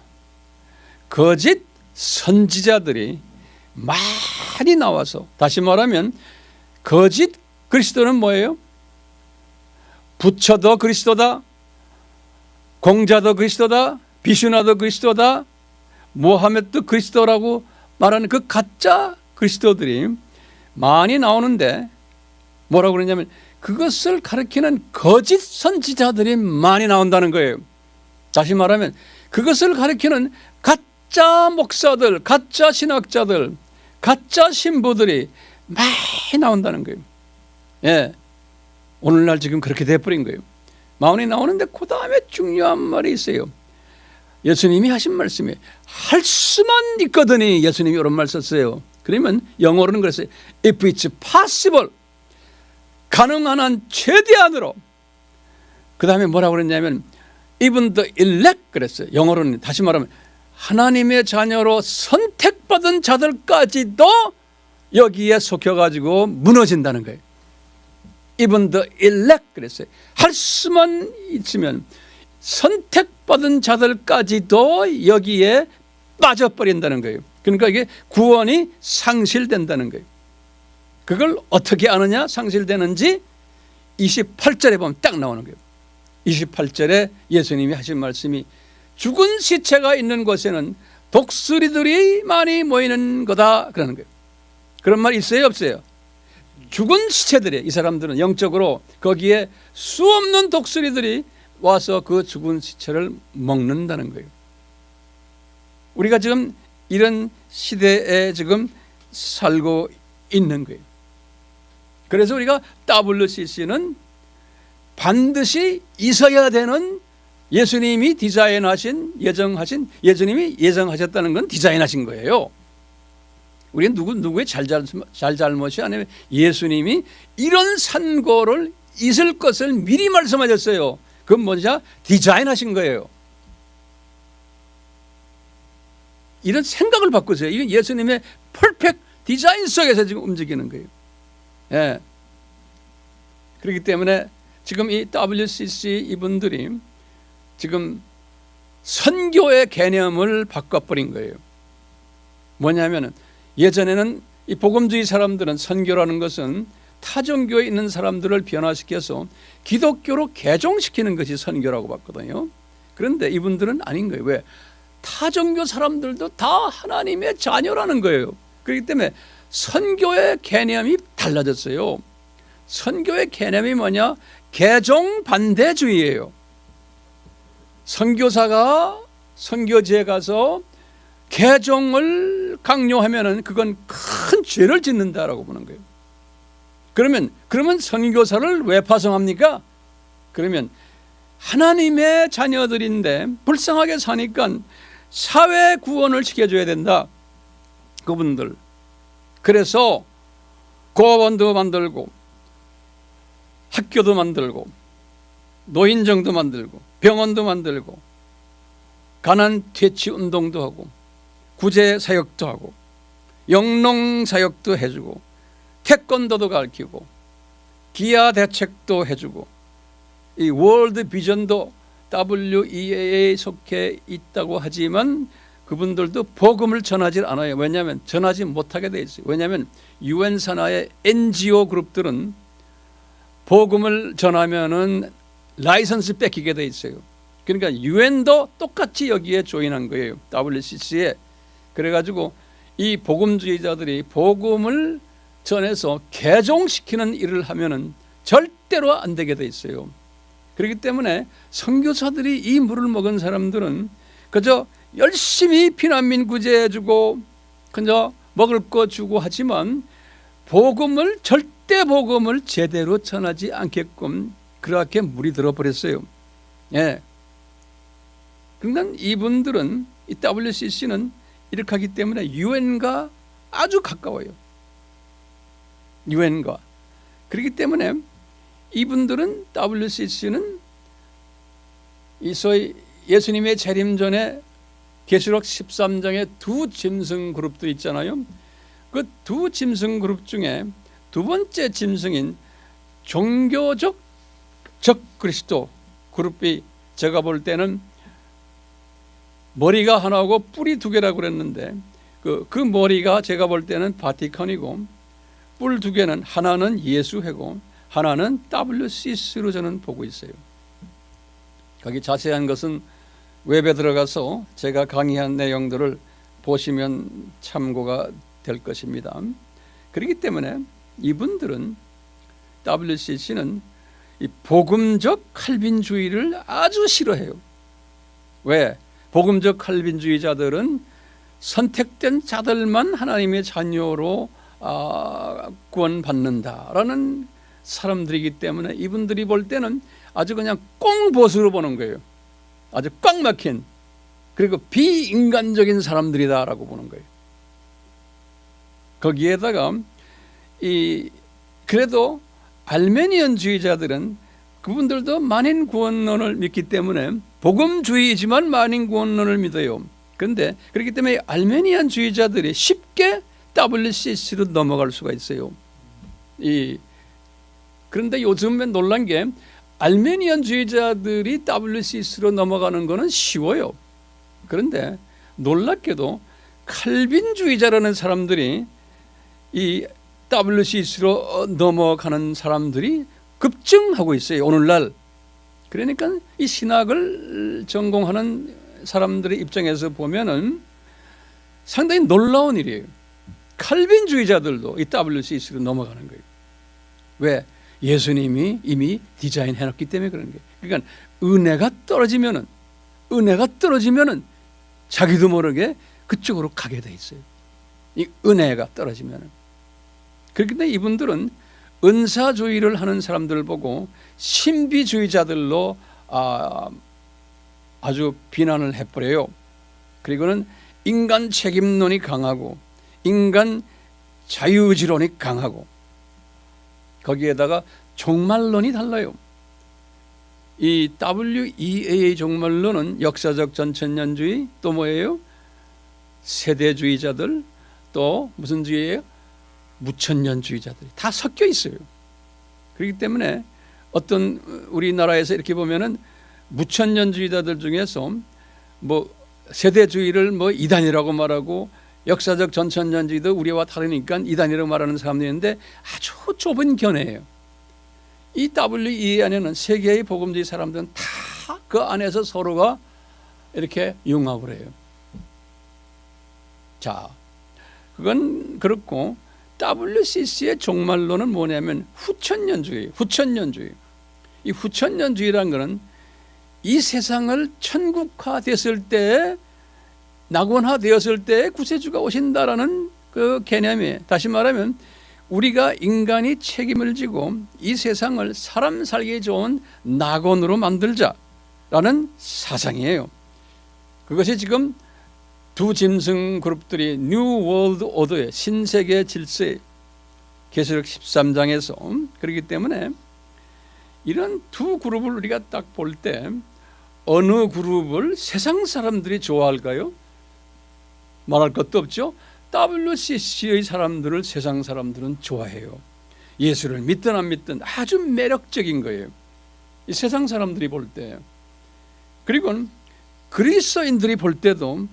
거짓 선지자들이 많이 나와서, 다시 말하면 거짓 그리스도는 뭐예요? 부처도 그리스도다, 공자도 그리스도다, 비슈나도 그리스도다, 모하메도 그리스도라고 말하는 그 가짜 그리스도들이 많이 나오는데 뭐라고 그러냐면 그것을 가리키는 거짓 선지자들이 많이 나온다는 거예요. 다시 말하면 그것을 가리키는 가짜 목사들, 가짜 신학자들, 가짜 신부들이 많이 나온다는 거예요. 예, 오늘날 지금 그렇게 돼버린 거예요. 많이 나오는데 그 다음에 중요한 말이 있어요. 예수님이 하신 말씀이 할 수만 있거든요. 예수님이 이런 말 썼어요. 그러면 영어로는 그랬어요. If it's possible, 가능한 한 최대한으로. 그 다음에 뭐라고 그랬냐면 even the elect 그랬어요. 영어로는 다시 말하면 하나님의 자녀로 선택받은 자들까지도 여기에 속혀가지고 무너진다는 거예요. even the elect 그랬어요. 할 수만 있으면 선택받은 자들까지도 여기에 빠져버린다는 거예요. 그러니까 이게 구원이 상실된다는 거예요. 그걸 어떻게 아느냐 상실되는지 28절에 보면 딱 나오는 거예요. 28절에 예수님이 하신 말씀이 죽은 시체가 있는 곳에는 독수리들이 많이 모이는 거다 그러는 거예요. 그런 말 있어요 없어요? 죽은 시체들이, 이 사람들은 영적으로 거기에 수없는 독수리들이 와서 그 죽은 시체를 먹는다는 거예요. 우리가 지금 이런 시대에 지금 살고 있는 거예요. 그래서 우리가 WCC는 반드시 있어야 되는, 예수님이 디자인하신, 예정하신, 예수님이 예정하셨다는 건 디자인하신 거예요. 우리는 누구의 잘잘못이 아니면 예수님이 이런 산고를 있을 것을 미리 말씀하셨어요. 그건 뭐냐? 디자인하신 거예요. 이런 생각을 바꾸세요. 이건 예수님의 퍼펙트 디자인 속에서 지금 움직이는 거예요. 예. 그렇기 때문에 지금 이 WCC 이분들이 지금 선교의 개념을 바꿔버린 거예요. 뭐냐면은 예전에는 이 복음주의 사람들은 선교라는 것은 타종교에 있는 사람들을 변화시켜서 기독교로 개종시키는 것이 선교라고 봤거든요. 그런데 이분들은 아닌 거예요. 왜? 타종교 사람들도 다 하나님의 자녀라는 거예요. 그렇기 때문에 선교의 개념이 달라졌어요. 선교의 개념이 뭐냐? 개종 반대주의예요. 선교사가 선교지에 가서 개종을 강요하면은 그건 큰 죄를 짓는다라고 보는 거예요. 그러면 선교사를 왜 파송합니까? 그러면 하나님의 자녀들인데 불쌍하게 사니까 사회 구원을 시켜줘야 된다. 그분들. 그래서 고아원도 만들고 학교도 만들고 노인정도 만들고 병원도 만들고 가난 퇴치 운동도 하고 구제 사역도 하고 영농 사역도 해주고 태권도도 가르치고 기아 대책도 해주고 이 월드 비전도 WEA에 속해 있다고 하지만 그분들도 복음을 전하지 않아요. 왜냐하면 전하지 못하게 돼 있어요. 왜냐하면 UN 산하의 NGO 그룹들은 복음을 전하면은 라이선스 뺏기게 돼 있어요. 그러니까 UN도 똑같이 여기에 조인한 거예요. WCC에. 그래가지고 이 복음주의자들이 복음을 전해서 개종시키는 일을 하면은 절대로 안 되게 돼 있어요. 그렇기 때문에 선교사들이 이 물을 먹은 사람들은 그저 열심히 피난민 구제해주고 그저 먹을 거 주고 하지만 절대 복음을 제대로 전하지 않게끔 그렇게 물이 들어버렸어요. 예. 그러니까 이분들은 이 WCC는 이렇게 하기 때문에 UN과 아주 가까워요. UN과. 그렇기 때문에 이분들은 WCC는 이 소위 예수님의 재림 전에 계시록 13장에 두 짐승 그룹도 있잖아요. 그 두 짐승 그룹 중에 두 번째 짐승인 종교적 적그리스도 그룹이 제가 볼 때는 머리가 하나고 뿔이 두 개라고 그랬는데 그 머리가 제가 볼 때는 바티칸이고 뿔 두 개는 하나는 예수회고 하나는 WCC로 저는 보고 있어요. 거기 자세한 것은 웹에 들어가서 제가 강의한 내용들을 보시면 참고가 될 것입니다. 그렇기 때문에 이분들은 WCC는 이 복음적 칼빈주의를 아주 싫어해요. 왜? 복음적 칼빈주의자들은 선택된 자들만 하나님의 자녀로 구원받는다라는 사람들이기 때문에 이분들이 볼 때는 아주 그냥 꽁보수로 보는 거예요. 아주 꽉 막힌 그리고 비인간적인 사람들이다라고 보는 거예요. 거기에다가 그래도 알메니언주의자들은 그분들도 만인 구원론을 믿기 때문에 복음주의지만 만인 구원론을 믿어요. 그런데 그렇기 때문에 알메니안주의자들이 쉽게 WCC로 넘어갈 수가 있어요. 그런데 요즘에 놀란 게 알메니안주의자들이 WCC로 넘어가는 거는 쉬워요. 그런데 놀랍게도 칼빈주의자라는 사람들이 이 WCC로 넘어가는 사람들이 급증하고 있어요. 오늘날. 그러니까 이 신학을 전공하는 사람들의 입장에서 보면은 상당히 놀라운 일이에요. 칼빈주의자들도 이 WCC로 넘어가는 거예요. 왜? 예수님이 이미 디자인해 놨기 때문에 그런 거예요. 그러니까 은혜가 떨어지면은 자기도 모르게 그쪽으로 가게 돼 있어요. 이 은혜가 떨어지면은. 그렇기 때문에 이분들은 은사주의를 하는 사람들을 보고 신비주의자들로 아주 비난을 해버려요. 그리고는 인간 책임론이 강하고 인간 자유지론이 강하고 거기에다가 종말론이 달라요. 이 WEA 종말론은 역사적 전천년주의, 또 뭐예요? 세대주의자들, 또 무슨 주의예요? 무천년주의자들이 다 섞여 있어요. 그렇기 때문에 어떤 우리나라에서 이렇게 보면은 무천년주의자들 중에서 뭐 세대주의를 뭐 이단이라고 말하고 역사적 전천년주의도 우리와 다르니까 이단이라고 말하는 사람들이 있는데 아주 좁은 견해예요. 이 WEA 안에는 세계의 복음주의 사람들은 다 그 안에서 서로가 이렇게 융합을 해요. 자, 그건 그렇고 WCC의 종말론은 뭐냐면 후천년주의. 이 후천년주의라는 것은 이 세상을 천국화됐을 때, 낙원화되었을 때 구세주가 오신다라는 그 개념이에요. 다시 말하면 우리가 인간이 책임을 지고 이 세상을 사람 살기 좋은 낙원으로 만들자라는 사상이에요. 그것이 지금 두 짐승 그룹들이 뉴 월드 오더의 신세계 질서의 계시록 13장에서 그렇기 때문에 이런 두 그룹을 우리가 딱 볼 때 어느 그룹을 세상 사람들이 좋아할까요? 말할 것도 없죠. WCC의 사람들을 세상 사람들은 좋아해요. 예수를 믿든 안 믿든 아주 매력적인 거예요. 이 세상 사람들이 볼 때. 그리고 그리스도인들이 볼 때도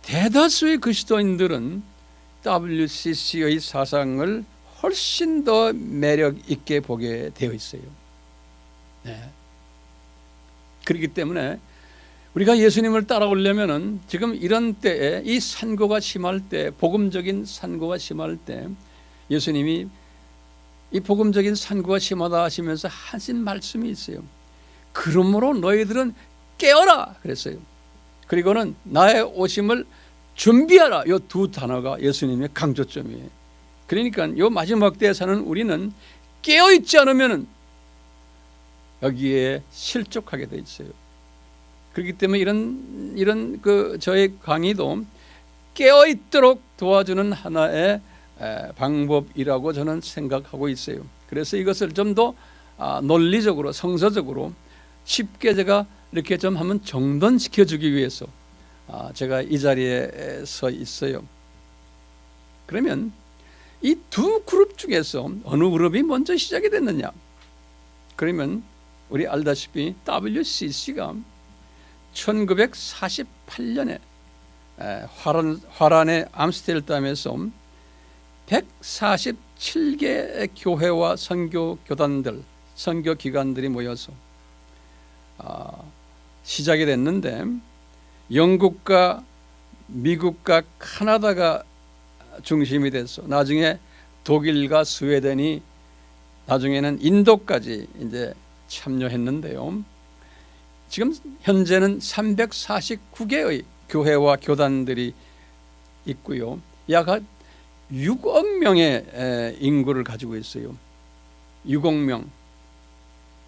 대다수의 그리스도인들은 WCC의 사상을 훨씬 더 매력 있게 보게 되어 있어요. 네. 그렇기 때문에 우리가 예수님을 따라오려면은 지금 이런 때에 이 산고가 심할 때, 복음적인 산고가 심할 때 예수님이 이 복음적인 산고가 심하다 하시면서 하신 말씀이 있어요. 그러므로 너희들은 깨어라 그랬어요. 그리고는 나의 오심을 준비하라. 이 두 단어가 예수님의 강조점이에요. 그러니까 이 마지막 때에 사는 우리는 깨어있지 않으면 여기에 실족하게 돼 있어요. 그렇기 때문에 이런 그 저의 강의도 깨어있도록 도와주는 하나의 방법이라고 저는 생각하고 있어요. 그래서 이것을 좀 더 논리적으로, 성서적으로 쉽게 제가 이렇게 좀 한번 정돈시켜 주기 위해서 제가 이 자리에 서 있어요. 그러면 이 두 그룹 중에서 어느 그룹이 먼저 시작이 됐느냐? 그러면 우리 알다시피 WCC가 1948년에 화란의 암스테르담에서 147개 교회와 선교교단들, 선교기관들이 모여서 시작이 됐는데 영국과 미국과 카나다가 중심이 돼서 나중에 독일과 스웨덴이 나중에는 인도까지 이제 참여했는데요. 지금 현재는 349개의 교회와 교단들이 있고요. 약 6억 명의 인구를 가지고 있어요. 6억 명.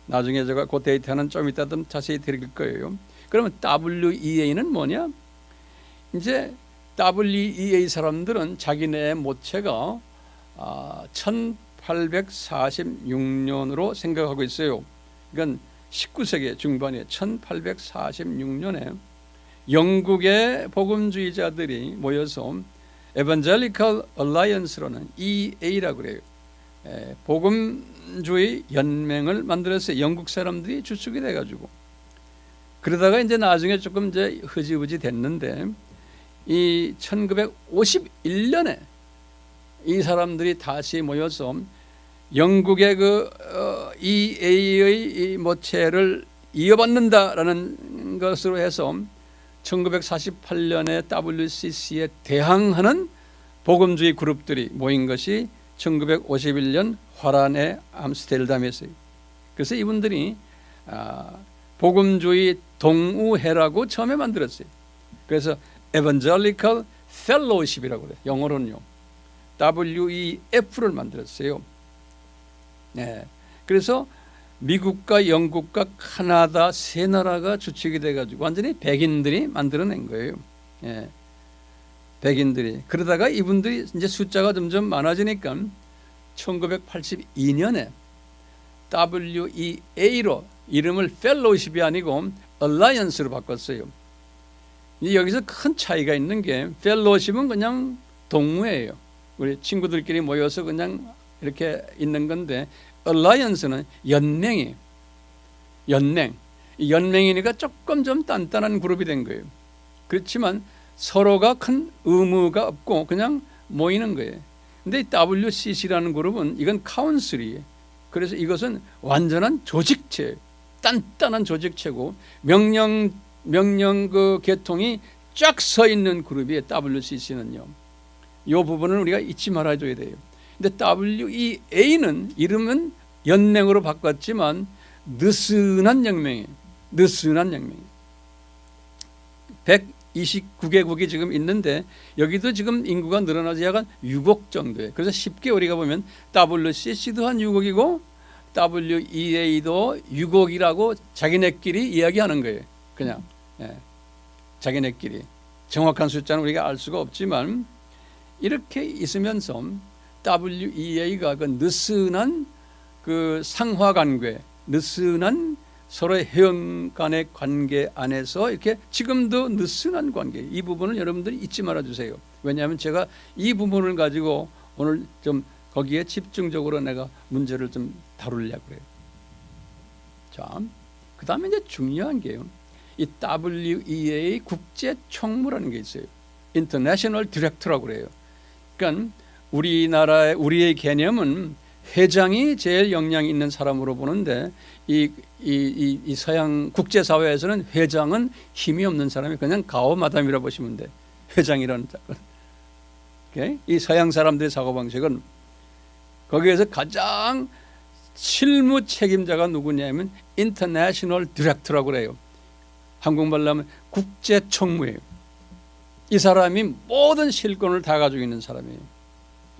나중에 제가 그 데이터는 좀 이따 좀 자세히 드릴 거예요. 그러면 WEA는 뭐냐? 이제 WEA 사람들은 자기네 모체가 1846년으로 생각하고 있어요. 그러니까 19세기 중반에 1846년에 영국의 복음주의자들이 모여서 에반젤리컬 얼라이언스라는 EA라고 그래요. 복음주의 연맹을 만들어서 영국 사람들이 주축이 돼가지고 그러다가 이제 나중에 조금 이제 흐지부지 됐는데 이 1951년에 이 사람들이 다시 모여서 영국의 그 EA의 모체를 이어받는다라는 것으로 해서 1948년에 WCC에 대항하는 복음주의 그룹들이 모인 것이 1951년 화란의 암스테르담에서요. 그래서 이분들이 복음주의 동우회라고 처음에 만들었어요. 그래서 Evangelical Fellowship이라고 그래요. 영어로는요. WEF를 만들었어요. 네. 그래서 미국과 영국과 카나다 세 나라가 주축이 돼가지고 완전히 백인들이 만들어낸 거예요. 예. 백인들이. 그러다가 이분들이 이제 숫자가 점점 많아지니까 1982년에 WEA로 이름을 펠로우십이 아니고 얼라이언스로 바꿨어요. 여기서 큰 차이가 있는 게 펠로우십은 그냥 동무예요. 우리 친구들끼리 모여서 그냥 이렇게 있는 건데 얼라이언스는 연맹이에요. 연맹. 이 연맹이니까 조금 좀 단단한 그룹이 된 거예요. 그렇지만 서로가 큰 의무가 없고 그냥 모이는 거예요. 근데 WCC라는 그룹은 이건 카운슬이에요. 그래서 이것은 완전한 조직체예요. 단단한 조직체고 명령 그 계통이 쫙 서 있는 그룹이에요. WCC는요. 이 부분은 우리가 잊지 말아줘야 돼요. 근데 WEA는 이름은 연맹으로 바꿨지만 느슨한 연맹이에요. 느슨한 연맹. 129개국이 지금 있는데 여기도 지금 인구가 늘어나서 약간 6억 정도예요. 그래서 쉽게 우리가 보면 WCC도 한 6억이고 WEA도 6억이라고 자기네끼리 이야기하는 거예요. 그냥 자기네끼리. 정확한 숫자는 우리가 알 수가 없지만 이렇게 있으면서 WEA가 그 느슨한 그 상하관계, 느슨한 서로의 회원 간의 관계 안에서 이렇게 지금도 느슨한 관계, 이 부분을 여러분들이 잊지 말아 주세요. 왜냐하면 제가 이 부분을 가지고 오늘 좀 거기에 집중적으로 내가 문제를 좀 다루려고 그래요. 자, 그 다음에 이제 중요한 게요. 이 WEA 국제 총무라는 게 있어요. 인터내셔널 디렉터라고 그래요. 그러니까 우리의 개념은 회장이 제일 역량이 있는 사람으로 보는데 이 서양 국제사회에서는 회장은 힘이 없는 사람이 그냥 가오마담이라 보시면 돼. 회장이라는 자는. 이 서양 사람들의 사고방식은 거기에서 가장 실무 책임자가 누구냐면 인터내셔널 디렉터라고 그래요. 한국말로 하면 국제총무예요. 이 사람이 모든 실권을 다 가지고 있는 사람이에요.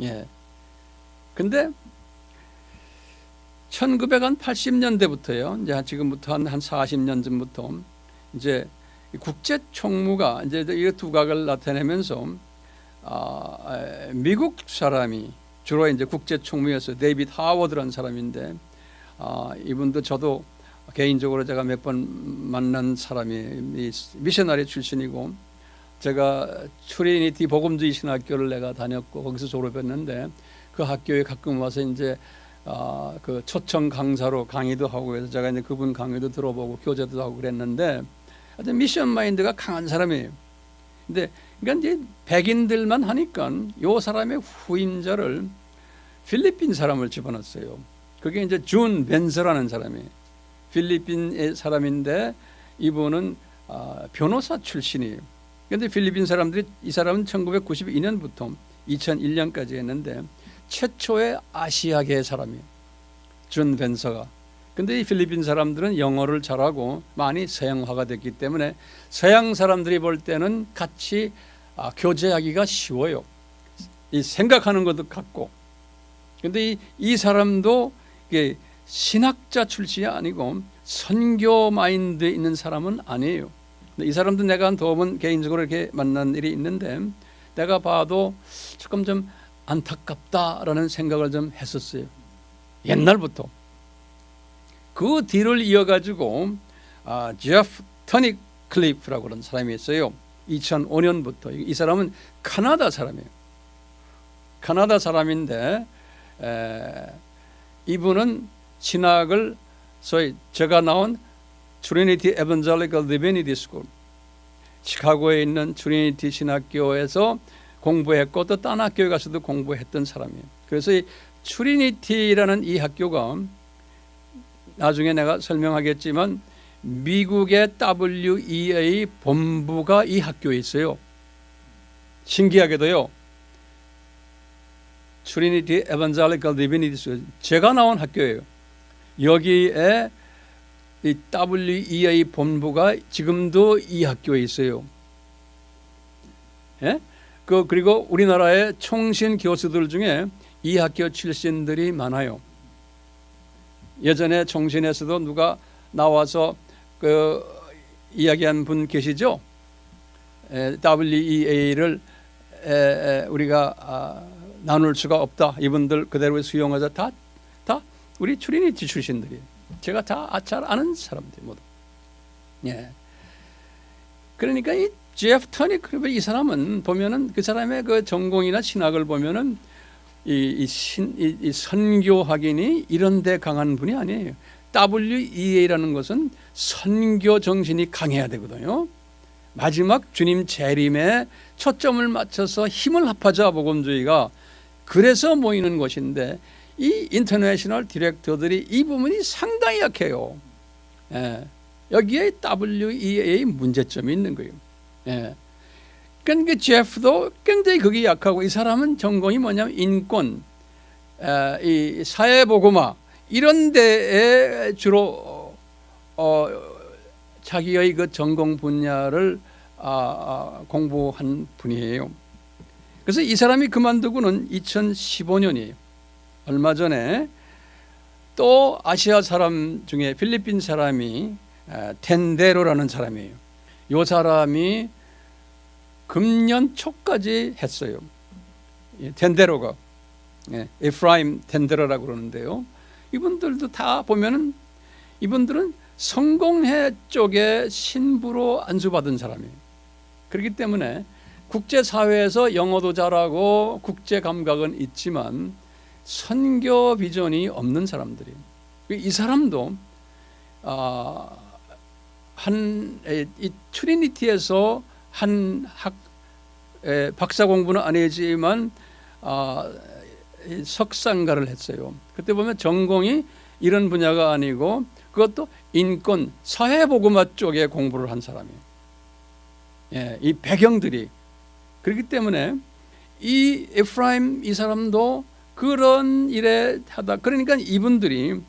예. 근데 1980년대부터요. 이제 지금부터 한 40년 전부터 이제 국제 총무가 이제 이 두각을 나타내면서 미국 사람이 주로 이제 국제 총무였어요. 데이비드 하워드라는 사람인데 이분도 저도 개인적으로 제가 몇 번 만난 사람이 미셔너리 출신이고 제가 트리니티 복음주의 신학교를 내가 다녔고 거기서 졸업했는데 그 학교에 가끔 와서 이제 그 초청 강사로 강의도 하고 해서 제가 이제 그분 강의도 들어보고 교제도 하고 그랬는데 하여튼 미션 마인드가 강한 사람이에요. 근데 그러니까 이제 백인들만 하니까 요 사람의 후임자를 필리핀 사람을 집어넣었어요. 그게 이제 준 벤서라는 사람이에요. 필리핀의 사람인데 이분은 변호사 출신이에요. 그런데 필리핀 사람들이 이 사람은 1992년부터 2001년까지 했는데 최초의 아시아계 사람이에요. 준 벤서가. 근데 이 필리핀 사람들은 영어를 잘하고 많이 서양화가 됐기 때문에 서양 사람들이 볼 때는 같이 교제하기가 쉬워요. 이 생각하는 것도 같고. 근데 이 사람도 이게 신학자 출신이 아니고 선교 마인드에 있는 사람은 아니에요. 이 사람도 내가 한 두 번 개인적으로 이렇게 만난 일이 있는데 내가 봐도 조금 좀 안타깝다라는 생각을 좀 했었어요. 옛날부터. 그 뒤를 이어가지고 제프 터니클리프라고 하는 사람이 있어요. 2005년부터. 이 사람은 카나다 사람이에요. 카나다 사람인데 이분은 신학을 소위 제가 나온 트리니티 에반젤리컬 디비니티 스쿨 시카고에 있는 트리니티 신학교에서 공부했고 또 딴 학교에 가서도 공부했던 사람이에요. 그래서 이 트리니티라는 이 학교가 나중에 내가 설명하겠지만 미국의 WEA 본부가 이 학교에 있어요. 신기하게도요. 트리니티 에반젤리컬 디비니티 스쿨 제가 나온 학교예요. 여기에 이 WEA 본부가 지금도 이 학교에 있어요. 예? 그리고 우리나라의 총신 교수들 중에 이 학교 출신들이 많아요. 예전에 총신에서도 누가 나와서 이야기한 분 계시죠? WEA를 우리가 나눌 수가 없다. 이분들 그대로 수용하자. 다 우리 트리니티 출신들이 제가 다 잘 아는 사람들 모두. 예. 그러니까 이 제프 터니 크리버 이 사람은 보면은 그 사람의 그 전공이나 신학을 보면은 이 선교 확인이 이런 데 강한 분이 아니에요. WEA라는 것은 선교 정신이 강해야 되거든요. 마지막 주님 재림에 초점을 맞춰서 힘을 합하자 복음주의가 그래서 모이는 것인데 이 인터내셔널 디렉터들이 이 부분이 상당히 약해요. 예. 여기에 WEA의 문제점이 있는 거예요. 예. 그러니까 제프도 굉장히 그게 약하고 이 사람은 전공이 뭐냐면 인권, 이 사회보고마 이런 데에 주로 자기의 그 전공 분야를 공부한 분이에요. 그래서 이 사람이 그만두고는 2015년이에요. 얼마 전에 또 아시아 사람 중에 필리핀 사람이 텐데로라는 사람이에요. 이 사람이 금년 초까지 했어요. 텐데로가 에프라임 텐데로라고 그러는데요. 이분들도 다 보면은 이분들은 성공회 쪽에 신부로 안수받은 사람이에요. 그렇기 때문에 국제사회에서 영어도 잘하고 국제 감각은 있지만 선교 비전이 없는 사람들이에요. 이 사람도 이 트리니티에서 한 박사 공부는 아니지만 석상가를 했어요. 그때 보면 전공이 이런 분야가 아니고 그것도 인권, 사회보고마 쪽에 공부를 한 사람이에요. 예, 이 배경들이 그렇기 때문에 이 에프라임 이 사람도 그런 일에 하다 그러니까 이분들이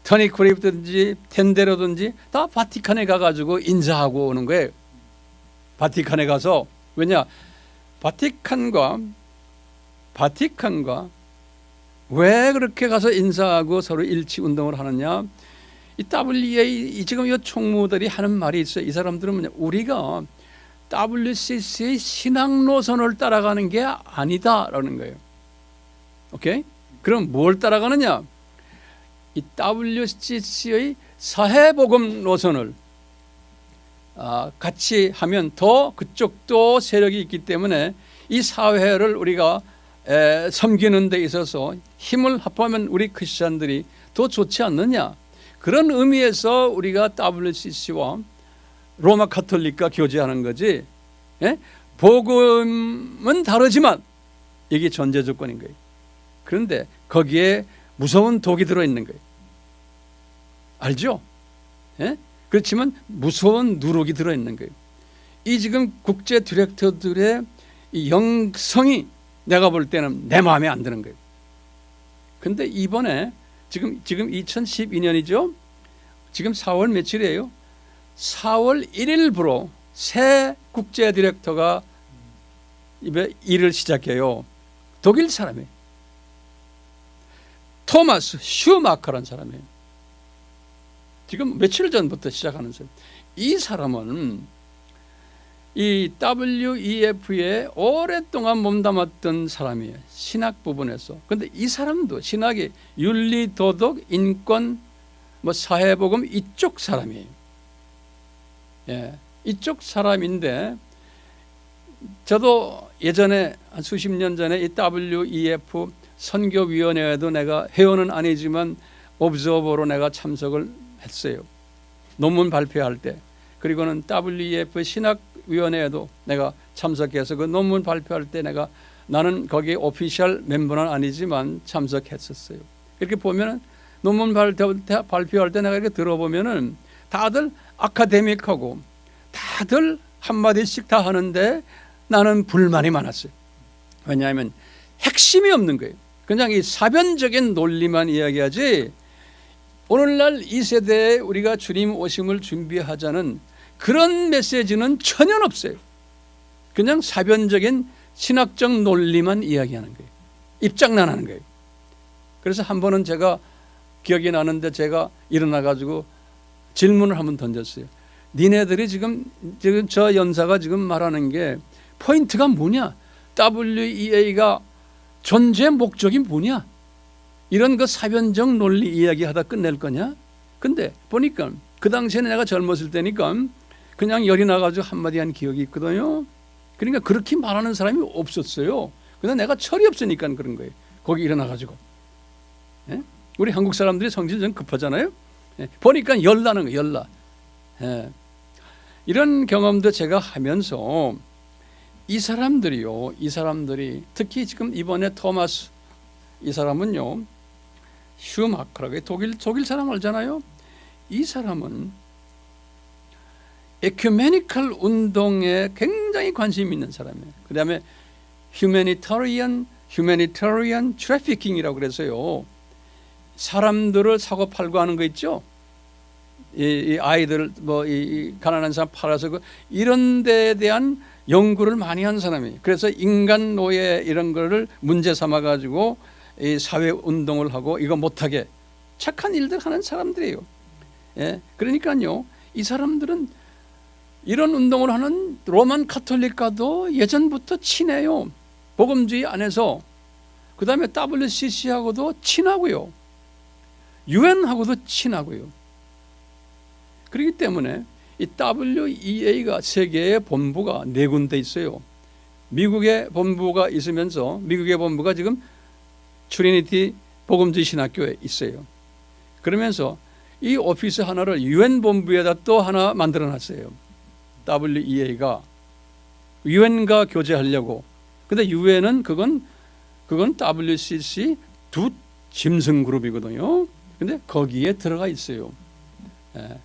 터니 크리프든지 텐데로든지 다 바티칸에 가가지고 인사하고 오는 거예요. 바티칸에 가서 왜냐 바티칸과 왜 그렇게 가서 인사하고 서로 일치 운동을 하느냐? 이 WEA 지금 이 총무들이 하는 말이 있어요. 이 사람들은 뭐냐? 우리가 WCC의 신앙 노선을 따라가는 게 아니다라는 거예요. 오케이? 그럼 뭘 따라가느냐? 이 WCC의 사회복음 노선을 같이 하면 더 그쪽도 세력이 있기 때문에 이 사회를 우리가 섬기는 데 있어서 힘을 합하면 우리 크리스천들이 더 좋지 않느냐. 그런 의미에서 우리가 WCC와 로마 카톨릭과 교제하는 거지. 예? 복음은 다르지만 이게 전제 조건인 거예요. 그런데 거기에 무서운 독이 들어있는 거예요. 알죠? 예? 그렇지만 무서운 누룩이 들어있는 거예요. 이 지금 국제 디렉터들의 이 영성이 내가 볼 때는 내 마음에 안 드는 거예요. 근데 이번에 지금 2012년이죠. 지금 4월 며칠이에요? 4월 1일부로 새 국제 디렉터가 일을 시작해요. 독일 사람이에요. 토마스 슈마커라는 사람이에요. 지금 며칠 전부터 시작하는 사람. 이 사람은 이 WEF에 오랫동안 몸담았던 사람이에요. 신학 부분에서. 그런데 이 사람도 신학이 윤리, 도덕, 인권, 사회복음 이쪽 사람이에요. 예, 이쪽 사람인데 저도 예전에 한 수십 년 전에 이 WEF 선교위원회에도 내가 회원은 아니지만 옵저버로 내가 참석을 했어요. 논문 발표할 때. 그리고는 WEF 신학위원회에도 내가 참석해서 그 논문 발표할 때 나는 거기 오피셜 멤버는 아니지만 참석했었어요. 이렇게 보면은 논문 발표할 때 내가 이렇게 들어보면은 다들 아카데믹하고 다들 한마디씩 다 하는데 나는 불만이 많았어요. 왜냐하면 핵심이 없는 거예요. 그냥 이 사변적인 논리만 이야기하지 오늘날 이 세대에 우리가 주님 오심을 준비하자는 그런 메시지는 전혀 없어요. 그냥 사변적인 신학적 논리만 이야기하는 거예요. 입장난하는 거예요. 그래서 한 번은 제가 기억이 나는데 제가 일어나가지고 질문을 한번 던졌어요. 니네들이 지금 저 연사가 지금 말하는 게 포인트가 뭐냐? WEA가 존재 목적이 뭐냐? 이런 그 사변적 논리 이야기하다 끝낼 거냐? 근데 보니까 그 당시에는 내가 젊었을 때니까 그냥 열이 나가지고 한마디 한 기억이 있거든요. 그러니까 그렇게 말하는 사람이 없었어요. 근데 내가 철이 없으니까 그런 거예요. 거기 일어나가지고. 예? 우리 한국 사람들이 성질 좀 급하잖아요. 예? 보니까 열나는 거예요. 열나. 예. 이런 경험도 제가 하면서 이 사람들이 특히 지금 이번에 토마스 이 사람은요, 슈마커라고 독일 사람 알잖아요. 이 사람은 에큐메니컬 운동에 굉장히 관심 있는 사람이에요. 그다음에 휴메니터리언 트래피킹이라고 그래서요, 사람들을 사고 팔고 하는 거 있죠. 이 아이들 이 가난한 사람 팔아서 이런 데에 대한 연구를 많이 한 사람이에요. 그래서 인간 노예 이런 거를 문제 삼아 가지고 이 사회 운동을 하고 이거 못하게 착한 일들 하는 사람들이에요. 예, 그러니까요, 이 사람들은 이런 운동을 하는 로만 카톨릭과도 예전부터 친해요. 복음주의 안에서. 그 다음에 WCC하고도 친하고요. 유엔하고도 친하고요. 그렇기 때문에 이 WEA가 세계의 본부가 4군데 있어요. 미국의 본부가 있으면서 미국의 본부가 지금 트리니티 복음주의 신학교에 있어요. 그러면서 이 오피스 하나를 유엔 본부에다 또 하나 만들어 놨어요. WEA가 유엔과 교제하려고. 근데 유엔은 그건 WCC 두 짐승 그룹이거든요. 근데 거기에 들어가 있어요. 예.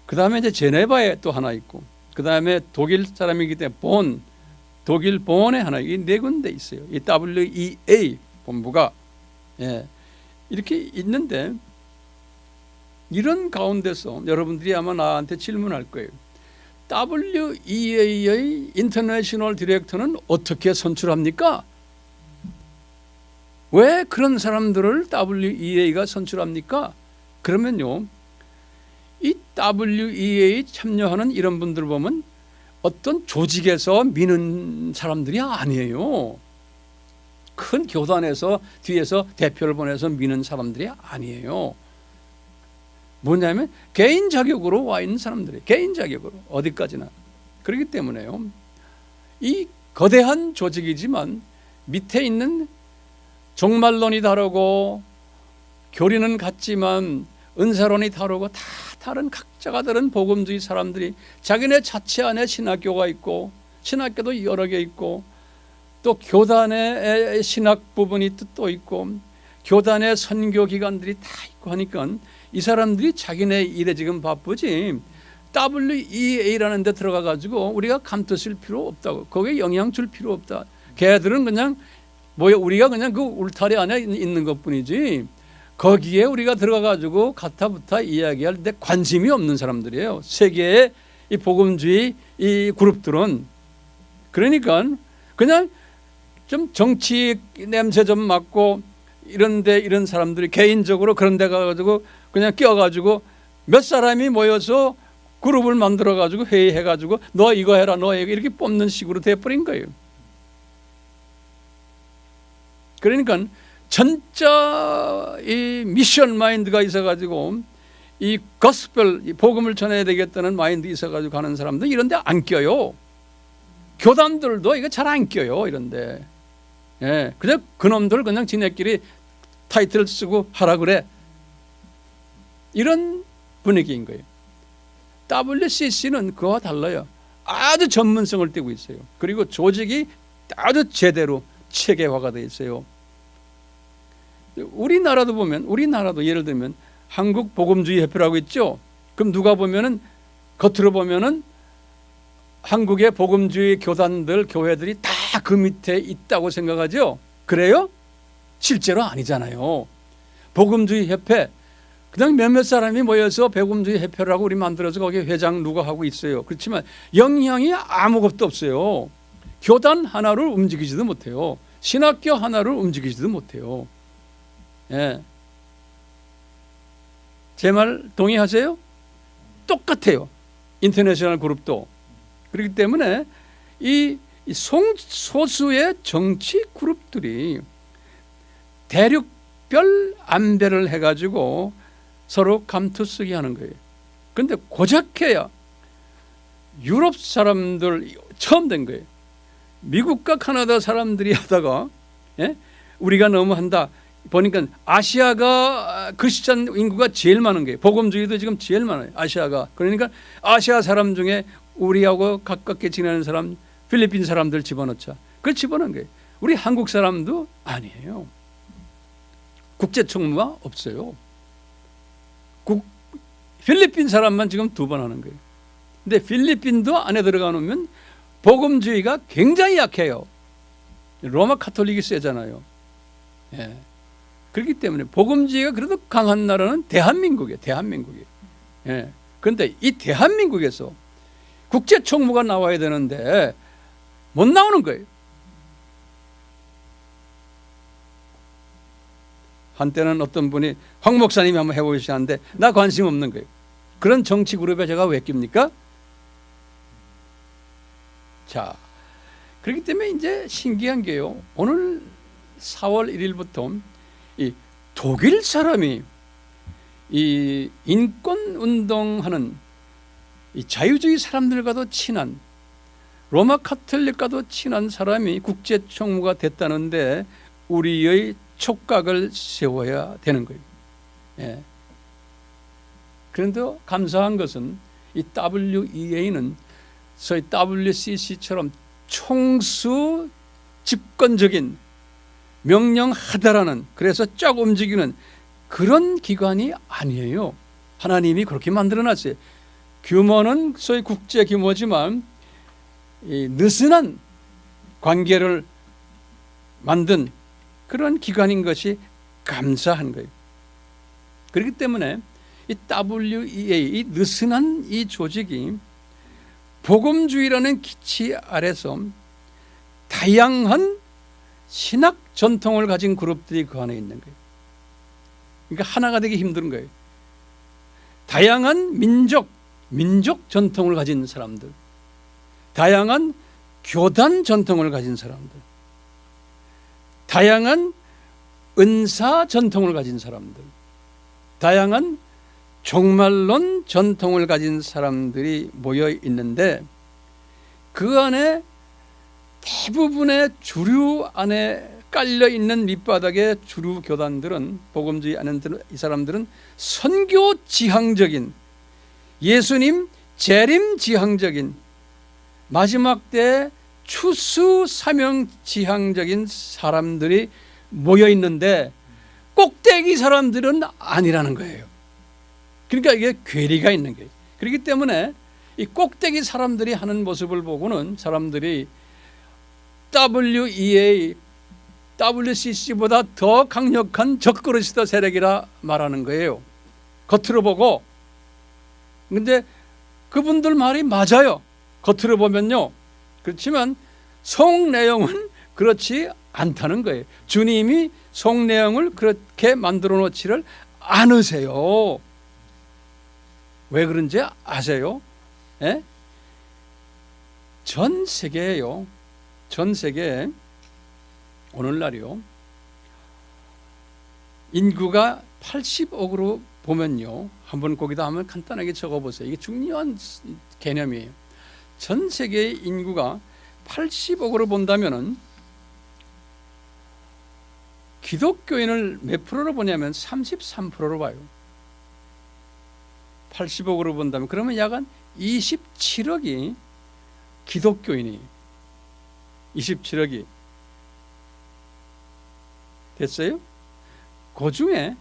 그 다음에 이제 제네바에 또 하나 있고, 그 다음에 독일 사람이기 때문에 독일 본에 하나, 이 4군데 있어요. 이 WEA 본부가. 예. 이렇게 있는데, 이런 가운데서 여러분들이 아마 나한테 질문할 거예요. WEA의 인터내셔널 디렉터는 어떻게 선출합니까? 왜 그런 사람들을 WEA가 선출합니까? 그러면요, 이 WEA 참여하는 이런 분들 보면 어떤 조직에서 미는 사람들이 아니에요. 큰 교단에서 뒤에서 대표를 보내서 미는 사람들이 아니에요. 뭐냐면 개인 자격으로 와 있는 사람들이, 개인 자격으로 어디까지나. 그렇기 때문에요, 이 거대한 조직이지만 밑에 있는 종말론이 다르고 교리는 같지만 은사론이 다르고 다 다른 각자가 다른 복음주의 사람들이 자기네 자체 안에 신학교가 있고, 신학교도 여러 개 있고, 또 교단의 신학 부분이 또 있고, 교단의 선교 기관들이 다 있고 하니까 이 사람들이 자기네 일에 지금 바쁘지 WEA라는 데 들어가 가지고 우리가 감투 쓸 필요 없다고, 거기에 영향 줄 필요 없다. 걔들은 그냥 우리가 그냥 그 울타리 안에 있는 것뿐이지 거기에 우리가 들어가 가지고 가타부타 이야기할 때 관심이 없는 사람들이에요. 세계의 이 복음주의 이 그룹들은. 그러니까 그냥 좀 정치 냄새 좀 맡고 이런데 이런 사람들이 개인적으로 그런 데 가가지고 그냥 끼어가지고 몇 사람이 모여서 그룹을 만들어가지고 회의해가지고 너 이거 해라 너 이거 이렇게 뽑는 식으로 돼버린 거예요. 그러니까 진짜 이 미션 마인드가 있어가지고 이 거스펠, 이 복음을 전해야 되겠다는 마인드 있어가지고 가는 사람들 이런데 안 껴요. 교단들도 이거 잘 안 껴요. 이런데. 예, 그냥 그놈들 그냥 지네끼리 타이틀 쓰고 하라 그래. 이런 분위기인 거예요. WCC는 그와 달라요. 아주 전문성을 띠고 있어요. 그리고 조직이 아주 제대로 체계화가 되어 있어요. 우리나라도 보면, 우리나라도 예를 들면 한국 복음주의 협회라고 있죠. 그럼 누가 보면은 겉으로 보면은 한국의 복음주의 교단들, 교회들이 다 그 밑에 있다고 생각하죠. 그래요? 실제로 아니잖아요. 복음주의 협회, 그냥 몇몇 사람이 모여서 복음주의 협회라고 우리 만들어서 거기 회장 누가 하고 있어요. 그렇지만 영향이 아무것도 없어요. 교단 하나를 움직이지도 못해요. 신학교 하나를 움직이지도 못해요. 예. 제 말 동의하세요? 똑같아요. 인터내셔널 그룹도. 그렇기 때문에 이 이 소수의 정치 그룹들이 대륙별 안배를 해가지고 서로 감투쓰기 하는 거예요. 그런데 고작해야 유럽 사람들 처음 된 거예요. 미국과 카나다 사람들이 하다가 우리가 너무 한다 보니까 아시아가 크리스찬 인구가 제일 많은 거예요. 복음주의도 지금 제일 많아요. 아시아가. 그러니까 아시아 사람 중에 우리하고 가깝게 지내는 사람 필리핀 사람들 집어넣자. 그걸 집어넣은 거예요. 우리 한국 사람도 아니에요. 국제총무가 없어요. 필리핀 사람만 지금 2번 하는 거예요. 근데 필리핀도 안에 들어가 놓으면 복음주의가 굉장히 약해요. 로마 카톨릭이 세잖아요. 예. 그렇기 때문에 복음주의가 그래도 강한 나라는 대한민국이에요. 대한민국이에요. 예. 그런데 이 대한민국에서 국제총무가 나와야 되는데 못 나오는 거예요. 한때는 어떤 분이 황 목사님이 한번 해보시는데 나 관심 없는 거예요. 그런 정치 그룹에 제가 왜 낍니까? 자, 그렇기 때문에 이제 신기한 게요. 오늘 4월 1일부터 이 독일 사람이 이 인권 운동하는 이 자유주의 사람들과도 친한 로마 카톨릭과도 친한 사람이 국제총무가 됐다는데 우리의 촉각을 세워야 되는 거예요. 예. 그런데 감사한 것은 이 WEA는 소위 WCC처럼 총수 집권적인 명령하다라는 그래서 쫙 움직이는 그런 기관이 아니에요. 하나님이 그렇게 만들어놨어요. 규모는 소위 국제 규모지만 이 느슨한 관계를 만든 그런 기관인 것이 감사한 거예요. 그렇기 때문에 이 WEA, 이 느슨한 이 조직이 복음주의라는 기치 아래서 다양한 신학 전통을 가진 그룹들이 그 안에 있는 거예요. 그러니까 하나가 되기 힘든 거예요. 다양한 민족 전통을 가진 사람들, 다양한 교단 전통을 가진 사람들, 다양한 은사 전통을 가진 사람들, 다양한 종말론 전통을 가진 사람들이 모여 있는데 그 안에 대부분의 주류 안에 깔려 있는 밑바닥의 주류 교단들은 복음주의 안에 드는 이 사람들은 선교 지향적인 예수님 재림 지향적인 마지막 때 추수 사명 지향적인 사람들이 모여 있는데 꼭대기 사람들은 아니라는 거예요. 그러니까 이게 괴리가 있는 거예요. 그렇기 때문에 이 꼭대기 사람들이 하는 모습을 보고는 사람들이 WEA, WCC보다 더 강력한 적그리스도 세력이라 말하는 거예요. 겉으로 보고. 근데 그분들 말이 맞아요. 겉으로 보면요. 그렇지만 속 내용은 그렇지 않다는 거예요. 주님이 속 내용을 그렇게 만들어 놓지를 않으세요. 왜 그런지 아세요? 예? 전 세계에요. 전 세계에 오늘날이요. 인구가 80억으로 보면요. 한번 거기다 한번 간단하게 적어보세요. 이게 중요한 개념이에요. 전 세계의 인구가 80억으로 본다면은 기독교인을 몇 프로로 보냐면 33%로 봐요. 80억으로 본다면 그러면 약 한 27억이 기독교인이 27억이 됐어요? 그 중에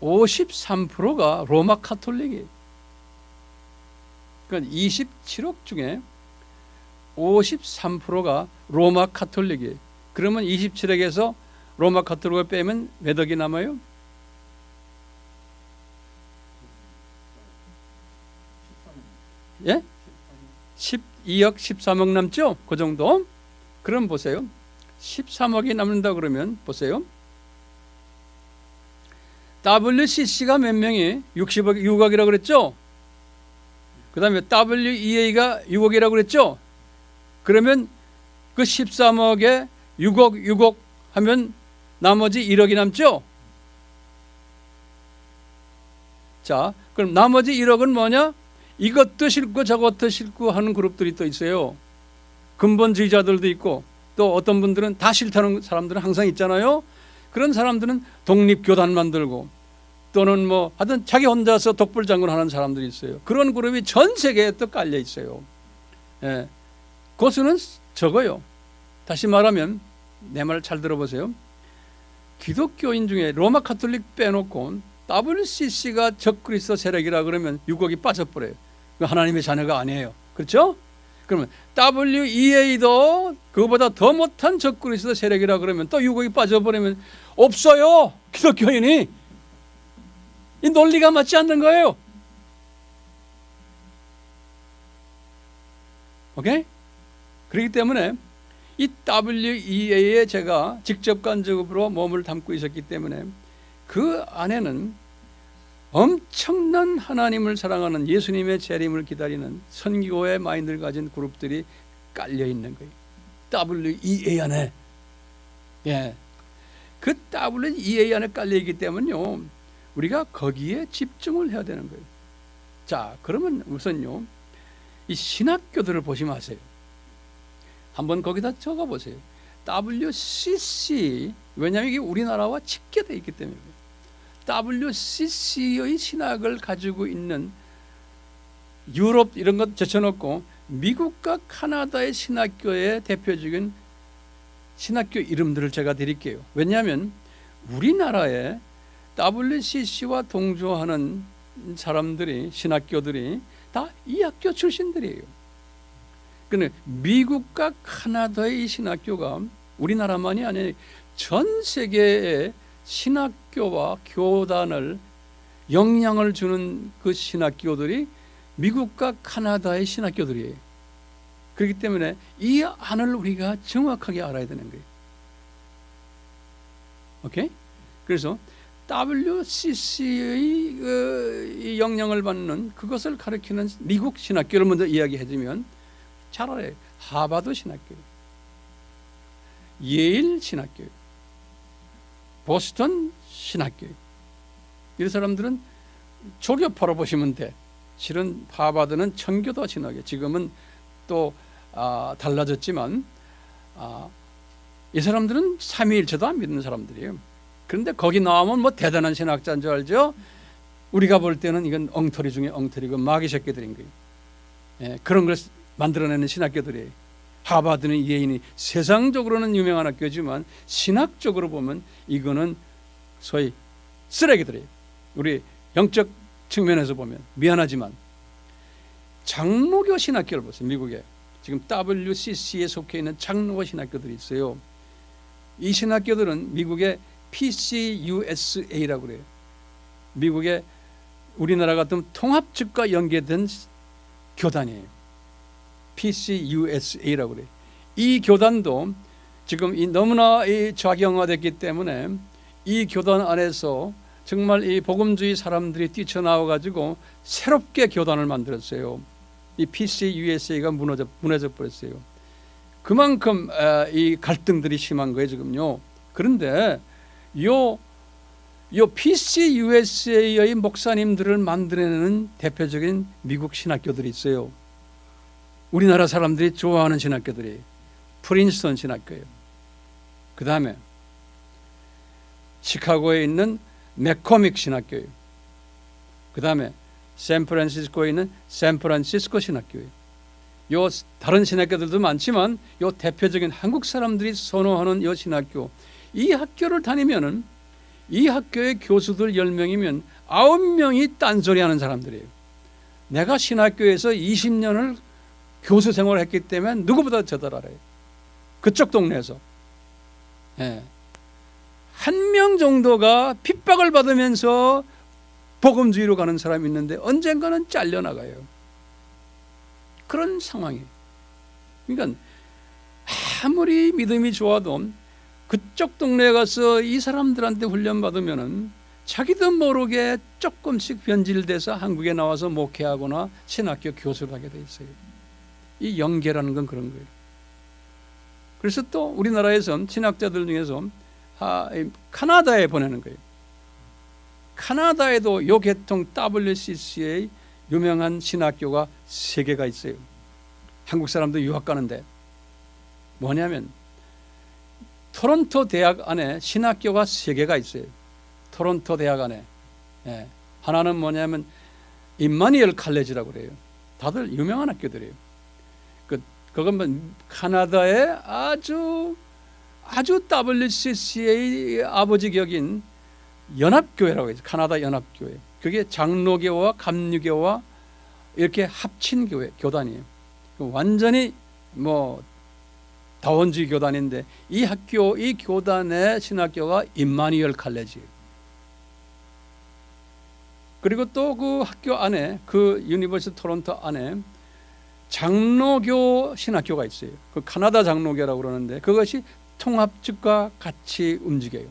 53%가 로마 카톨릭이에요. 그러니까 27억 중에 53%가 로마 카톨릭이에요. 그러면 27억에서 로마 카톨릭을 빼면 몇 억이 남아요? 예? 12억, 13억 남죠? 그 정도? 그럼 보세요. 13억이 남는다 그러면 보세요. WCC가 몇 명이 60억, 6억이라고 그랬죠? 그 다음에 WEA가 6억이라고 그랬죠? 그러면 그 13억에 6억 하면 나머지 1억이 남죠? 자, 그럼 나머지 1억은 뭐냐? 이것도 싫고 저것도 싫고 하는 그룹들이 또 있어요. 근본주의자들도 있고 또 어떤 분들은 다 싫다는 사람들은 항상 있잖아요. 그런 사람들은 독립교단 만들고 또는 뭐 하여튼 자기 혼자서 독불장군하는 사람들이 있어요. 그런 그룹이 전 세계에 또 깔려 있어요. 예. 그 수는 적어요. 다시 말하면 내 말 잘 들어보세요. 기독교인 중에 로마 카톨릭 빼놓고 WCC가 적그리스도 세력이라 그러면 6억이 빠져버려요. 하나님의 자녀가 아니에요. 그렇죠? 그러면 WEA도 그거보다 더 못한 적그리스도 세력이라 그러면 또 6억이 빠져버리면 없어요. 기독교인이. 이 논리가 맞지 않는 거예요. 오케이? 그렇기 때문에 이 WEA에 제가 직접 간접으로 몸을 담고 있었기 때문에 그 안에는 엄청난 하나님을 사랑하는 예수님의 재림을 기다리는 선교의 마인드를 가진 그룹들이 깔려 있는 거예요. WEA 안에. 예. 그 WEA 안에 깔려 있기 때문에요. 우리가 거기에 집중을 해야 되는 거예요. 자, 그러면 우선요. 이 신학교들을 보지 마세요. 한번 거기다 적어 보세요. WCC. 왜냐하면 이게 우리나라와 직계되어 있기 때문에. WCC의 신학을 가지고 있는 유럽 이런 것 제쳐놓고 미국과 카나다의 신학교의 대표적인 신학교 이름들을 제가 드릴게요. 왜냐하면 우리나라에 WCC와 동조하는 사람들이 신학교들이 다 이 학교 출신들이에요. 그런데 미국과 카나다의 이 신학교가 우리나라만이 아니라 전 세계의 신학교와 교단을 영향을 주는 그 신학교들이 미국과 카나다의 신학교들이에요. 그렇기 때문에 이 안을 우리가 정확하게 알아야 되는 거예요. 오케이? 그래서 WCC의 영향을 받는 그것을 가리키는 미국 신학교를 먼저 이야기해주면 잘 알아요. 하버드 신학교, 예일 신학교, 보스턴 신학교. 이 사람들은 조교파로 보시면 돼. 실은 하버드는 청교도 신학교. 지금은 또 달라졌지만 이 사람들은 삼위일체도 안 믿는 사람들이에요. 그런데 거기 나오면 뭐 대단한 신학자인 줄 알죠? 우리가 볼 때는 이건 엉터리 중에 엉터리고 마귀 새끼들인 거예요. 예, 그런 걸 만들어내는 신학교들이에요. 하버드는 예인이 세상적으로는 유명한 학교지만 신학적으로 보면 이거는 소위 쓰레기들이에요. 우리 영적 측면에서 보면 미안하지만 장로교 신학교를 보세요. 미국에 지금 WCC에 속해 있는 장로교 신학교들이 있어요. 이 신학교들은 미국의 PCUSA라고 그래요. 미국의 우리나라 같은 통합측과 연계된 교단이에요. PCUSA라고 그래요. 이 교단도 지금 너무나 좌경화됐기 때문에 이 교단 안에서 정말 이 복음주의 사람들이 뛰쳐나와 가지고 새롭게 교단을 만들었어요. 이 PCUSA가 무너져 버렸어요. 그만큼 이 갈등들이 심한 거예요, 지금요. 그런데 요 PCUSA의 목사님들을 만들어내는 대표적인 미국 신학교들이 있어요. 우리나라 사람들이 좋아하는 신학교들이 프린스턴 신학교예요. 그 다음에 시카고에 있는 맥코믹 신학교예요. 그 다음에 샌프란시스코에 있는 샌프란시스코 신학교예요. 요 다른 신학교들도 많지만 요 대표적인 한국 사람들이 선호하는 요 신학교, 이 학교를 다니면은 이 학교의 교수들 10명이면 9명이 딴소리하는 사람들이에요. 내가 신학교에서 20년을 교수 생활을 했기 때문에 누구보다 저들 알아요. 그쪽 동네에서. 예. 한 명 정도가 핍박을 받으면서 복음주의로 가는 사람이 있는데 언젠가는 잘려나가요. 그런 상황이에요. 그러니까 아무리 믿음이 좋아도 그쪽 동네에 가서 이 사람들한테 훈련받으면은 자기도 모르게 조금씩 변질돼서 한국에 나와서 목회하거나 신학교 교수를 하게 돼 있어요. 이 연계라는 건 그런 거예요. 그래서 또 우리나라에서 신학자들 중에서 카나다에 보내는 거예요. 카나다에도 요 계통 WCC의 유명한 신학교가 3개가 있어요. 한국 사람도 유학 가는데 뭐냐면 토론토 대학 안에 신학교가 3개가 있어요. 토론토 대학 안에. 예. 하나는 뭐냐면 임마니엘 칼레지라고 그래요. 다들 유명한 학교들이에요. 그건 카나다의 아주 WCC의 아버지 격인 연합교회라고 해요. 카나다 연합교회. 그게 장로교와 감리교와 이렇게 합친 교단이에요. 완전히 다원주의 교단인데 이 교단의 신학교가 임마니엘 칼레지예요. 그리고 또 그 학교 안에 그 유니버시티 토론토 안에 장로교 신학교가 있어요. 그 카나다 장로교라고 그러는데 그것이 통합측과 같이 움직여요.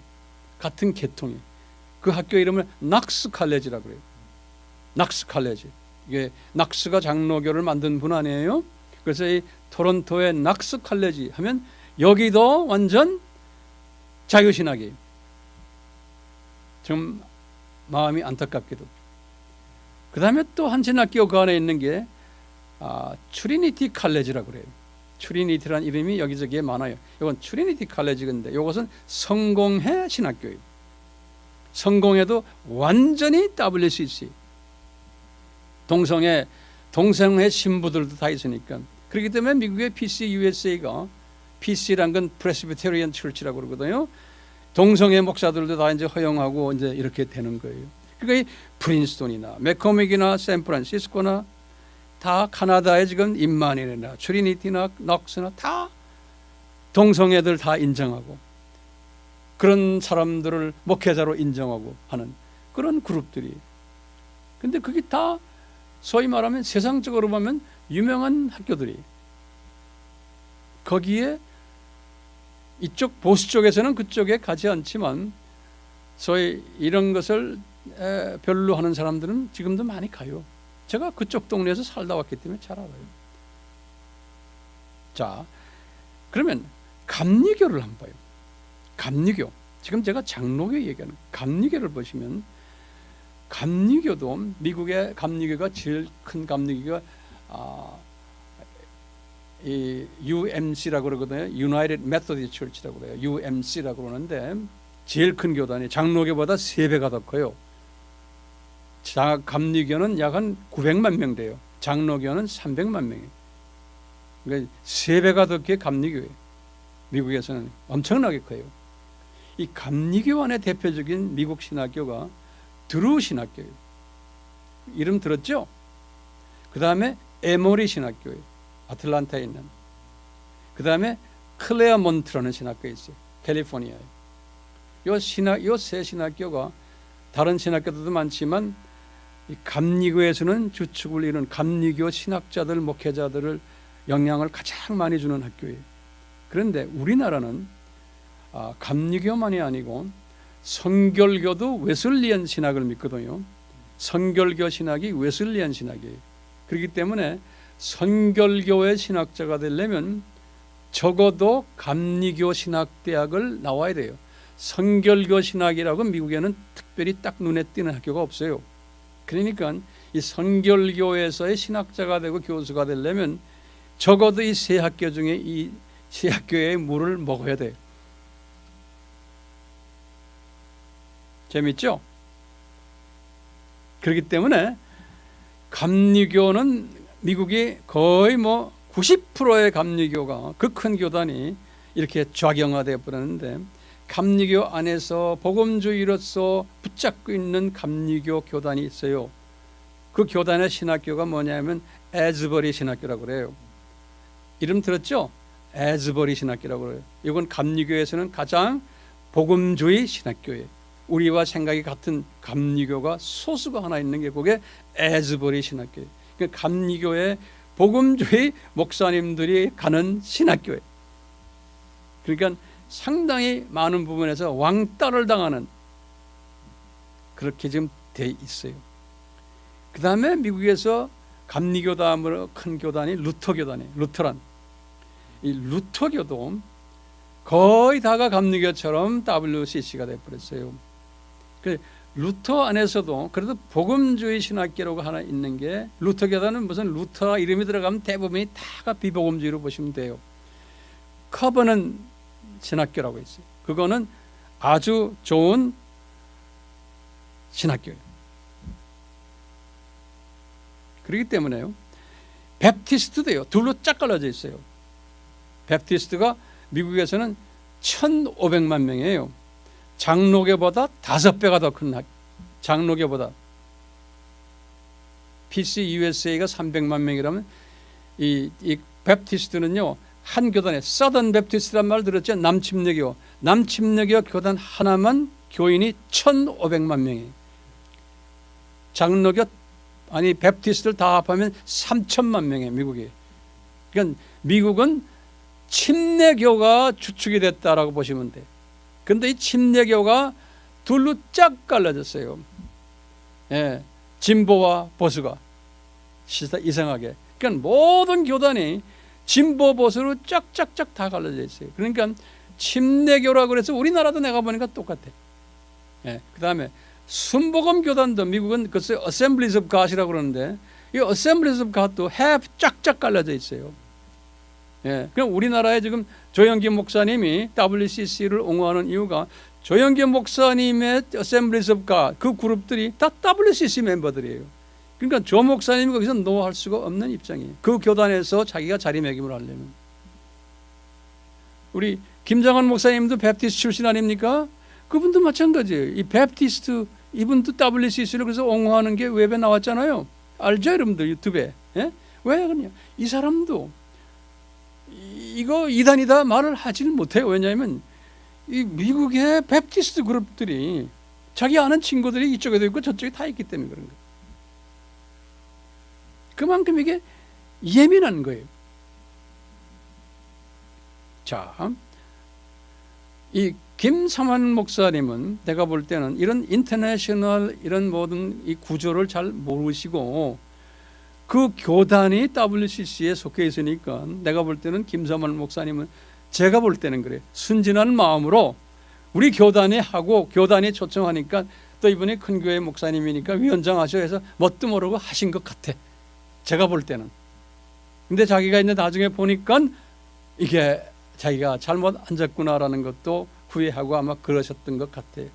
같은 계통이에요. 그 학교 이름을 낙스 칼레지라고 그래요. 낙스 칼레지. 이게 낙스가 장로교를 만든 분 아니에요? 그래서 이 토론토의 낙스 칼레지 하면 여기도 완전 자유신학이에요. 좀 마음이 안타깝게도. 그 다음에 또 한 신학교 그 안에 있는 게 트리니티 칼레지라고 그래요. 트리니티라는 이름이 여기저기에 많아요. 이건 트리니티 칼레지인데 이것은 성공회 신학교예요. 성공회도 완전히 WCC. 동성애 신부들도 다 있으니까. 그렇기 때문에 미국의 PCUSA가 PC란 건 프레스비테리안 처치라고 그러거든요. 동성애 목사들도 다 이제 허용하고 이제 이렇게 되는 거예요. 그러니까 이 프린스톤이나 맥코믹이나 샌프란시스코나 다 카나다에 지금 임마니엘이나 트리니티나 넉스나 다 동성애들 다 인정하고 그런 사람들을 목회자로 인정하고 하는 그런 그룹들이. 근데 그게 다 소위 말하면 세상적으로 보면 유명한 학교들이. 거기에 이쪽 보수 쪽에서는 그쪽에 가지 않지만 소위 이런 것을 별로 하는 사람들은 지금도 많이 가요. 제가 그쪽 동네에서 살다 왔기 때문에 잘 알아요. 자, 그러면 감리교를 한번 봐요. 감리교. 지금 제가 장로교 얘기하는 감리교를 보시면 감리교도 미국의 감리교가 제일 큰 감리교가 이 UMC라고 그러거든요. United Methodist Church라고 그래요. UMC라고 그러는데 제일 큰 교단이 장로교보다 3배가 더 커요. 감리교는 약 한 900만 명 돼요. 장로교는 300만 명이에요. 그러니까 3배가 더 큰 감리교예요. 미국에서는 엄청나게 커요. 이 감리교 안의 대표적인 미국 신학교가 드루 신학교예요. 이름 들었죠? 그 다음에 에모리 신학교예요. 아틀란타에 있는. 그 다음에 클레어몬트라는 신학교가 있어요. 캘리포니아에. 요 세 신학교가 다른 신학교들도 많지만 이 감리교에서는 주축을 이룬 감리교 신학자들, 목회자들을 영향을 가장 많이 주는 학교예요. 그런데 우리나라는 감리교만이 아니고 성결교도 웨슬리안 신학을 믿거든요. 성결교 신학이 웨슬리안 신학이에요. 그렇기 때문에 성결교의 신학자가 되려면 적어도 감리교 신학대학을 나와야 돼요. 성결교 신학이라고 미국에는 특별히 딱 눈에 띄는 학교가 없어요. 그러니까 이 성결교에서의 신학자가 되고 교수가 되려면 적어도 이 세 학교 중에 이 세 학교의 물을 먹어야 돼요. 재밌죠? 그렇기 때문에 감리교는 미국이 거의 90%의 감리교가 그 큰 교단이 이렇게 좌경화되어 버렸는데 감리교 안에서 복음주의로서 붙잡고 있는 감리교 교단이 있어요. 그 교단의 신학교가 뭐냐면 에즈버리 신학교라고 그래요. 이름 들었죠? 에즈버리 신학교라고 그래요. 이건 감리교에서는 가장 복음주의 신학교예요. 우리와 생각이 같은 감리교가 소수가 하나 있는 게 그게 에즈버리 신학교예요. 그러니까 감리교의 복음주의 목사님들이 가는 신학교예요. 그러니까 상당히 많은 부분에서 왕따를 당하는 그렇게 지금 돼 있어요. 그 다음에 미국에서 감리교 다음으로 큰 교단이 루터교단이에요. 루터란. 이 루터교도 거의 다가 감리교처럼 WCC가 돼버렸어요. 루터 안에서도 그래도 복음주의 신학교라고 하나 있는 게, 루터 교단은 무슨 루터 이름이 들어가면 대부분이 다가 비복음주의로 보시면 돼요. 커버넌 신학교라고 있어요. 그거는 아주 좋은 신학교예요. 그렇기 때문에요, 베프티스트도요, 둘로 쫙 갈라져 있어요. 베프티스트가 미국에서는 1,500만 명이에요. 장로교보다 5배가 더 큰 장로교보다. PCUSA가 300만 명이라면 이 베프티스트는요, 한 교단에 서던 베프티스트란 말 들었죠? 남침례교 교단 하나만 교인이 1,500만 명이에요. 장로교 아니 베프티스트를 다 합하면 3천만 명이에요, 미국이. 그러니까 미국은 침례교가 주축이 됐다라고 보시면 돼요. 그런데 이 침례교가 둘로 쫙 갈라졌어요. 예, 진보와 보수가 이상하게. 그러니까 모든 교단이 진보 보수로 쫙쫙쫙 다 갈라져 있어요. 그러니까 침례교라고 그래서 우리나라도 내가 보니까 똑같아. 예, 그다음에 순복음 교단도 미국은 글쎄 Assemblies of God이라고 그러는데, 이 Assemblies of God도 쫙쫙 갈라져 있어요. 예, 그럼 우리나라에 지금 조영기 목사님이 WCC를 옹호하는 이유가, 조영기 목사님의 Assemblies of God 그 그룹들이 다 WCC 멤버들이에요. 그러니까 조 목사님이 거기서 노할 수가 없는 입장이에요. 그 교단에서 자기가 자리매김을 하려면. 우리 김장환 목사님도 베프티스트 출신 아닙니까? 그분도 마찬가지예요. 이 베프티스트 이분도 WCC를 그래서 옹호하는 게 웹에 나왔잖아요. 알죠, 여러분들 유튜브에. 예? 왜 그러냐? 이 사람도 이거 이단이다 말을 하지는 못해요. 왜냐하면 이 미국의 베프티스트 그룹들이 자기 아는 친구들이 이쪽에도 있고 저쪽에 다 있기 때문에 그런 거예요. 그만큼 이게 예민한 거예요. 자, 이 김삼환 목사님은 내가 볼 때는 이런 인터내셔널 이런 모든 이 구조를 잘 모르시고 그 교단이 WCC에 속해 있으니까, 내가 볼 때는 김삼환 목사님은 제가 볼 때는 그래요. 순진한 마음으로 우리 교단이 하고 교단이 초청하니까, 또 이분이 큰 교회 목사님이니까 위원장 하셔 해서 뭣도 모르고 하신 것 같아, 제가 볼 때는. 근데 자기가 이제 나중에 보니까 이게 자기가 잘못 앉았구나라는 것도 후회하고 아마 그러셨던 것 같아요.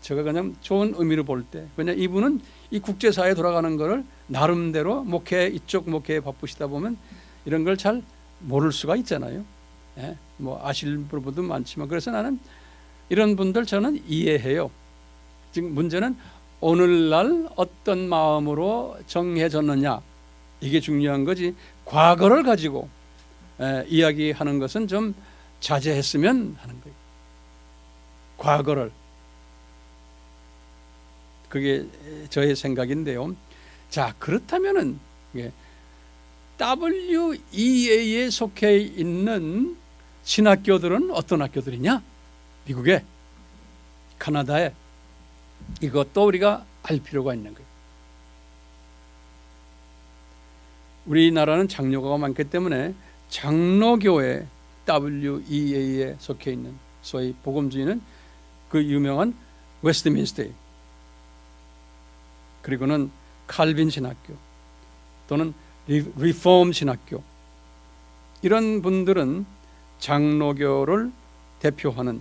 제가 그냥 좋은 의미로 볼 때, 그냥 이분은 이 국제사회에 돌아가는 거를 나름대로 이쪽 목회에 바쁘시다 보면 이런 걸 잘 모를 수가 있잖아요. 예, 뭐 아실 분도 많지만, 그래서 나는 이런 분들 저는 이해해요. 지금 문제는 오늘날 어떤 마음으로 정해졌느냐, 이게 중요한 거지. 과거를 가지고 이야기하는 것은 좀 자제했으면 하는 거예요. 과거를. 그게 저의 생각인데요. 자, 그렇다면은 WEA에 속해 있는 신학교들은 어떤 학교들이냐? 미국에, 카나다에. 이것도 우리가 알 필요가 있는 거예요. 우리나라는 장로교가 많기 때문에 장로교회 WEA에 속해 있는 소위 복음주의는 그 유명한 웨스트민스터예요. 그리고는 칼빈 신학교 또는 리폼 신학교, 이런 분들은 장로교를 대표하는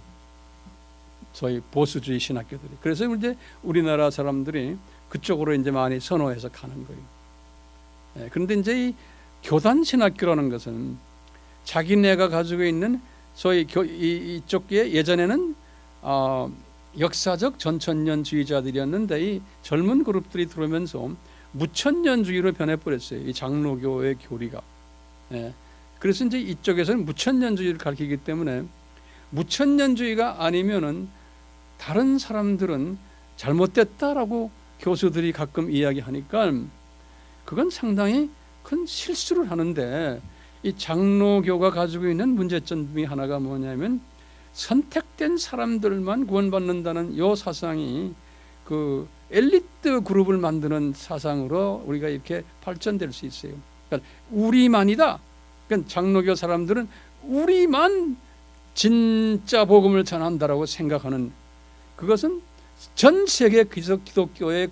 소위 보수주의 신학교들이. 그래서 이제 우리나라 사람들이 그쪽으로 이제 많이 선호해서 가는 거예요. 그런데 이제 이 교단 신학교라는 것은 자기네가 가지고 있는 소위 이쪽에 예전에는 역사적 전천년주의자들이었는데, 이 젊은 그룹들이 들어오면서 무천년주의로 변해버렸어요. 이 장로교의 교리가. 그래서 이제 이쪽에서는 무천년주의를 가르치기 때문에, 무천년주의가 아니면은 다른 사람들은 잘못됐다라고 교수들이 가끔 이야기하니까 그건 상당히 큰 실수를 하는데, 이 장로교가 가지고 있는 문제점 중에 하나가 뭐냐면, 선택된 사람들만 구원받는다는 이 사상이 그 엘리트 그룹을 만드는 사상으로 우리가 이렇게 발전될 수 있어요. 그러니까 우리만이다. 그러니까 장로교 사람들은 우리만 진짜 복음을 전한다라고 생각하는, 그것은 전 세계 기독교의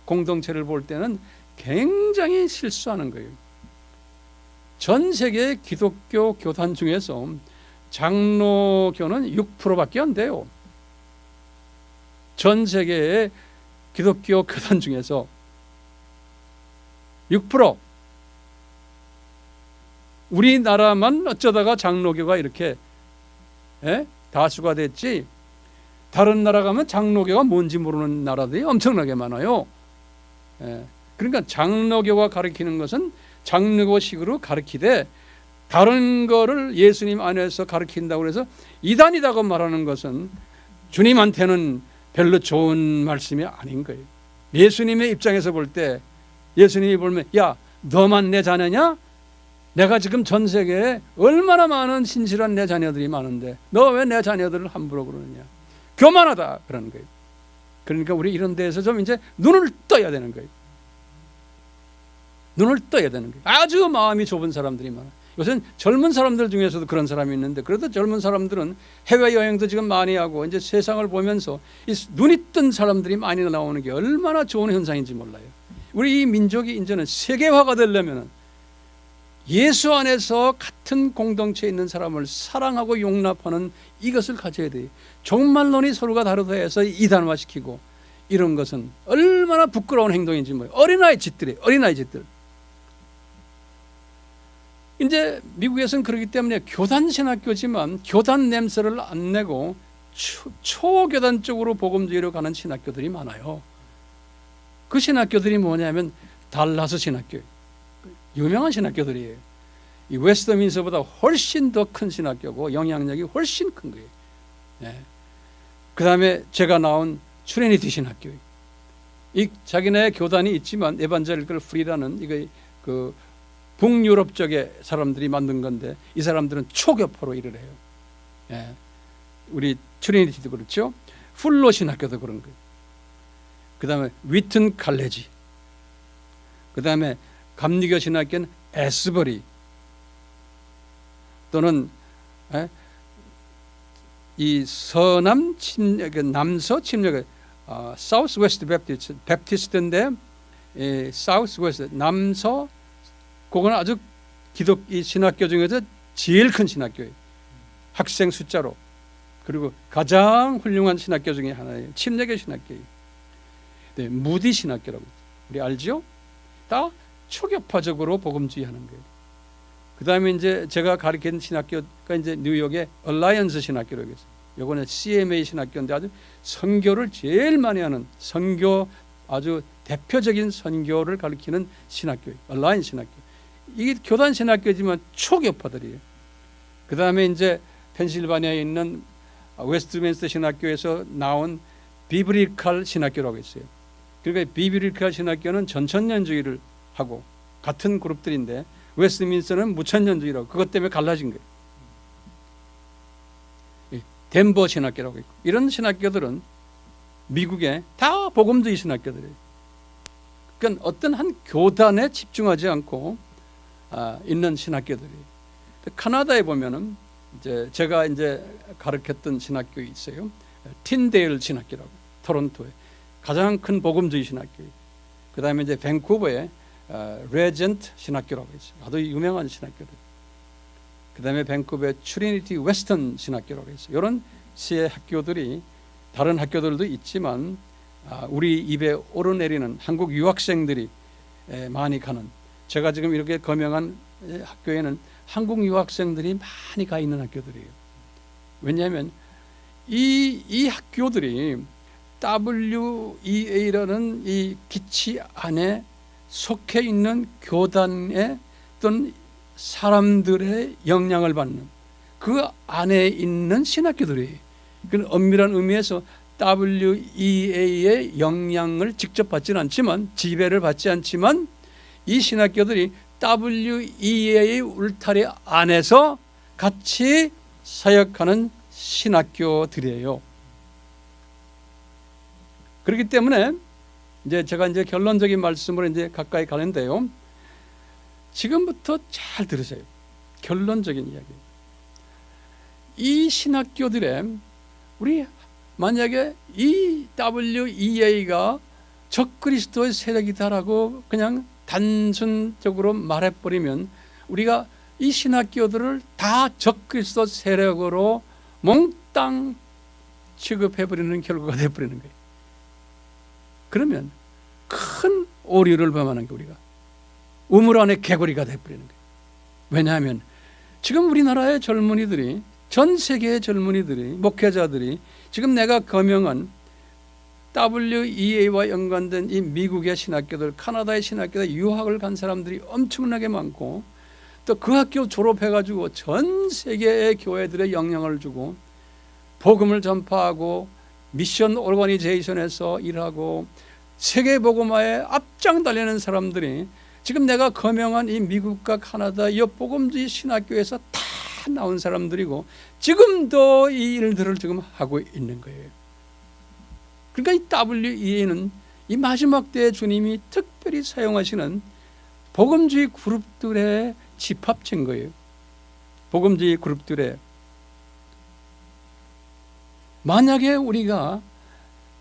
공동체를 볼 때는 굉장히 실수하는 거예요. 전 세계 기독교 교단 중에서 장로교는 6%밖에 안 돼요. 전 세계의 기독교 교단 중에서 6%. 우리나라만 어쩌다가 장로교가 이렇게 다수가 됐지, 다른 나라 가면 장로교가 뭔지 모르는 나라들이 엄청나게 많아요. 그러니까 장로교가 가르치는 것은 장로교식으로 가르치되, 다른 거를 예수님 안에서 가르친다고 해서 이단이라고 말하는 것은 주님한테는 별로 좋은 말씀이 아닌 거예요. 예수님의 입장에서 볼 때, 예수님이 보면, 야, 너만 내 자녀냐? 내가 지금 전 세계에 얼마나 많은 신실한 내 자녀들이 많은데 너 왜 내 자녀들을 함부로 그러느냐? 교만하다 그러는 거예요. 그러니까 우리 이런 데에서 좀 이제 눈을 떠야 되는 거예요. 눈을 떠야 되는 거예요. 아주 마음이 좁은 사람들이 많아요. 요새는 젊은 사람들 중에서도 그런 사람이 있는데, 그래도 젊은 사람들은 해외여행도 지금 많이 하고 이제 세상을 보면서 이 눈이 뜬 사람들이 많이 나오는 게 얼마나 좋은 현상인지 몰라요. 우리 이 민족이 이제는 세계화가 되려면 예수 안에서 같은 공동체에 있는 사람을 사랑하고 용납하는 이것을 가져야 돼요. 종말론이 서로가 다르다 해서 이단화시키고 이런 것은 얼마나 부끄러운 행동인지 몰라요. 어린아이 짓들이에요. 어린아이 짓들. 이제 미국에서는 그렇기 때문에 교단 신학교지만 교단 냄새를 안 내고 초교단 쪽으로 복음주의로 가는 신학교들이 많아요. 그 신학교들이 뭐냐면 달라스 신학교, 유명한 신학교들이에요. 이 웨스트민스터보다 훨씬 더 큰 신학교고 영향력이 훨씬 큰 거예요. 그 다음에 제가 나온 트리니티 신학교, 이 자기네 교단이 있지만 에반젤리컬 프리라는 이거 그 북유럽 쪽의 사람들이 만든 건데, 이 사람들은 초교포로 일을 해요. 우리 트리니티도 그렇죠. 풀로 신학교도 그런 거예요. 그 다음에 위튼 칼레지, 그 다음에 감리교 신학교는 에스버리, 또는 이 서남 남서 침략 사우스 웨스트 베프티스트인데, 사우스 웨스트 남서, 그거는 아주 기독 이 신학교 중에서 제일 큰 신학교예요. 학생 숫자로. 그리고 가장 훌륭한 신학교 중에 하나예요. 침례교 신학교예요. 네, 무디 신학교라고 우리 알죠? 다 초교파적으로 복음주의하는 거예요. 그 다음에 이제 제가 가르친 신학교가 이제 뉴욕의 얼라이언스 신학교라고 있어요. 요거는 CMA 신학교인데 아주 선교를 제일 많이 하는, 선교 아주 대표적인 선교를 가르치는 신학교예요. 얼라이언스 신학교. 이게 교단 신학교지만 초교파들이에요. 그 다음에 이제 펜실바니아에 있는 웨스트민스터 신학교에서 나온 비브리칼 신학교라고 있어요. 그러니까 비브리칼 신학교는 전천년주의를 하고 같은 그룹들인데, 웨스트민스터는 무천년주의라고, 그것 때문에 갈라진 거예요. 덴버 신학교라고 있고, 이런 신학교들은 미국에 다 복음주의 신학교들이에요. 그러니까 어떤 한 교단에 집중하지 않고 있는 신학교들이에요. 캐나다에 보면은 이제 제가 이제 가르쳤던 신학교 있어요. 틴데일 신학교라고, 토론토에 가장 큰 복음주의 신학교예요. 그 다음에 이제 밴쿠버에 레전트 신학교라고 있어요. 아주 유명한 신학교들. 그 다음에 밴쿠버에 트리니티 웨스턴 신학교라고 있어요. 이런 세 학교들이, 다른 학교들도 있지만 우리 입에 오르내리는 한국 유학생들이 많이 가는, 제가 지금 이렇게 거명한 학교에는 한국 유학생들이 많이 가 있는 학교들이에요. 왜냐하면 이 학교들이 WEA라는 이 기치 안에 속해 있는 교단의 어떤 사람들의 영향을 받는 그 안에 있는 신학교들이에요. 그 엄밀한 의미에서 WEA의 영향을 직접 받지는 않지만, 지배를 받지 않지만, 이 신학교들이 WEA의 울타리 안에서 같이 사역하는 신학교들이에요. 그렇기 때문에 이제 제가 이제 결론적인 말씀으로 이제 가까이 가는데요. 지금부터 잘 들으세요. 결론적인 이야기. 이 신학교들에 우리 만약에 이 WEA가 적그리스도의 세력이다라고 그냥 단순적으로 말해버리면 우리가 이 신학교들을 다 적그리스도 세력으로 몽땅 취급해버리는 결과가 되어버리는 거예요. 그러면 큰 오류를 범하는 게 우리가 우물 안의 개구리가 되어버리는 거예요. 왜냐하면 지금 우리나라의 젊은이들이, 전 세계의 젊은이들이, 목회자들이 지금 내가 거명한 WEA와 연관된 이 미국의 신학교들, 카나다의 신학교들 유학을 간 사람들이 엄청나게 많고 또 그 학교 졸업해가지고 전 세계의 교회들에 영향을 주고 복음을 전파하고 미션 오르가니제이션에서 일하고 세계 복음화에 앞장 달리는 사람들이 지금 내가 거명한 이 미국과 카나다 이 복음주의 신학교에서 다 나온 사람들이고 지금도 이 일들을 지금 하고 있는 거예요. 그러니까 이 WEA는 이 마지막 때에 주님이 특별히 사용하시는 복음주의 그룹들의 집합체인 거예요. 복음주의 그룹들의. 만약에 우리가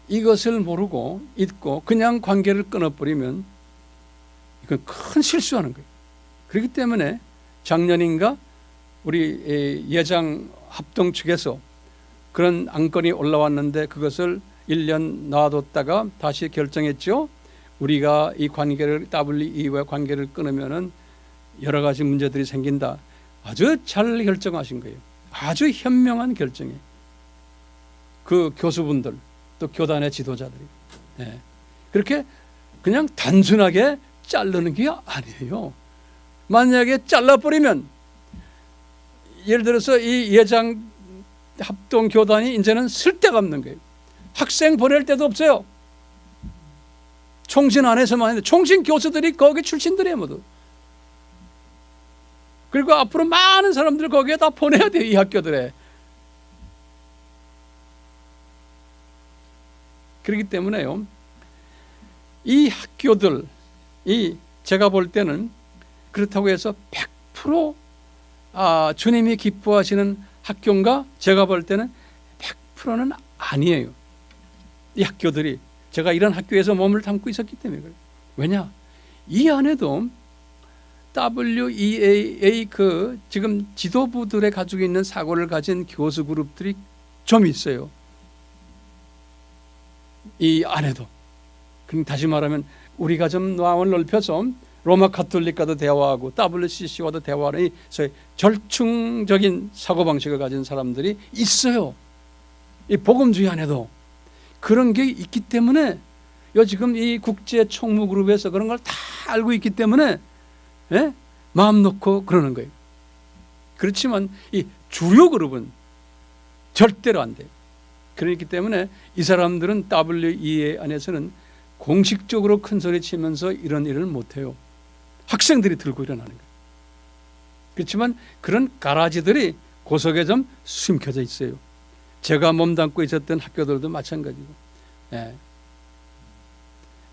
이것을 모르고 잊고 그냥 관계를 끊어버리면 이건 큰 실수하는 거예요. 그렇기 때문에 작년인가 우리 예장 합동 측에서 그런 안건이 올라왔는데 그것을 1년 놔뒀다가 다시 결정했죠. 우리가 이 관계를 WEA와 관계를 끊으면은 여러 가지 문제들이 생긴다. 아주 잘 결정하신 거예요. 아주 현명한 결정이에요. 그 교수분들 또 교단의 지도자들이. 네. 그렇게 그냥 단순하게 자르는 게 아니에요. 만약에 잘라버리면 예를 들어서 이 예장 합동 교단이 이제는 쓸 데가 없는 거예요. 학생 보낼 데도 없어요. 총신 안에서만 했는데 총신 교수들이 거기 출신들이에요 모두. 그리고 앞으로 많은 사람들을 거기에 다 보내야 돼요. 이 학교들에. 그렇기 때문에요. 이 학교들, 제가 볼 때는 그렇다고 해서 100% 주님이 기뻐하시는 학교인가? 제가 볼 때는 100%는 아니에요. 이 학교들이 제가 이런 학교에서 몸을 담고 있었기 때문에 그래요. 왜냐? 이 안에도 WEA 지금 지도부들의 가지고 있는 사고를 가진 교수 그룹들이 좀 있어요. 이 안에도. 그럼 다시 말하면 우리가 좀 마음을 넓혀서 로마 가톨릭과도 대화하고 WCC와도 대화하는 소위 절충적인 사고방식을 가진 사람들이 있어요. 이 복음주의 안에도 그런 게 있기 때문에 지금 이 국제 총무 그룹에서 그런 걸 다 알고 있기 때문에 마음 놓고 그러는 거예요. 그렇지만 이 주요 그룹은 절대로 안 돼요. 그렇기 때문에 이 사람들은 WEA 안에서는 공식적으로 큰 소리 치면서 이런 일을 못해요. 학생들이 들고 일어나는 거예요. 그렇지만 그런 가라지들이 고속에 좀 숨겨져 있어요. 제가 몸담고 있었던 학교들도 마찬가지고.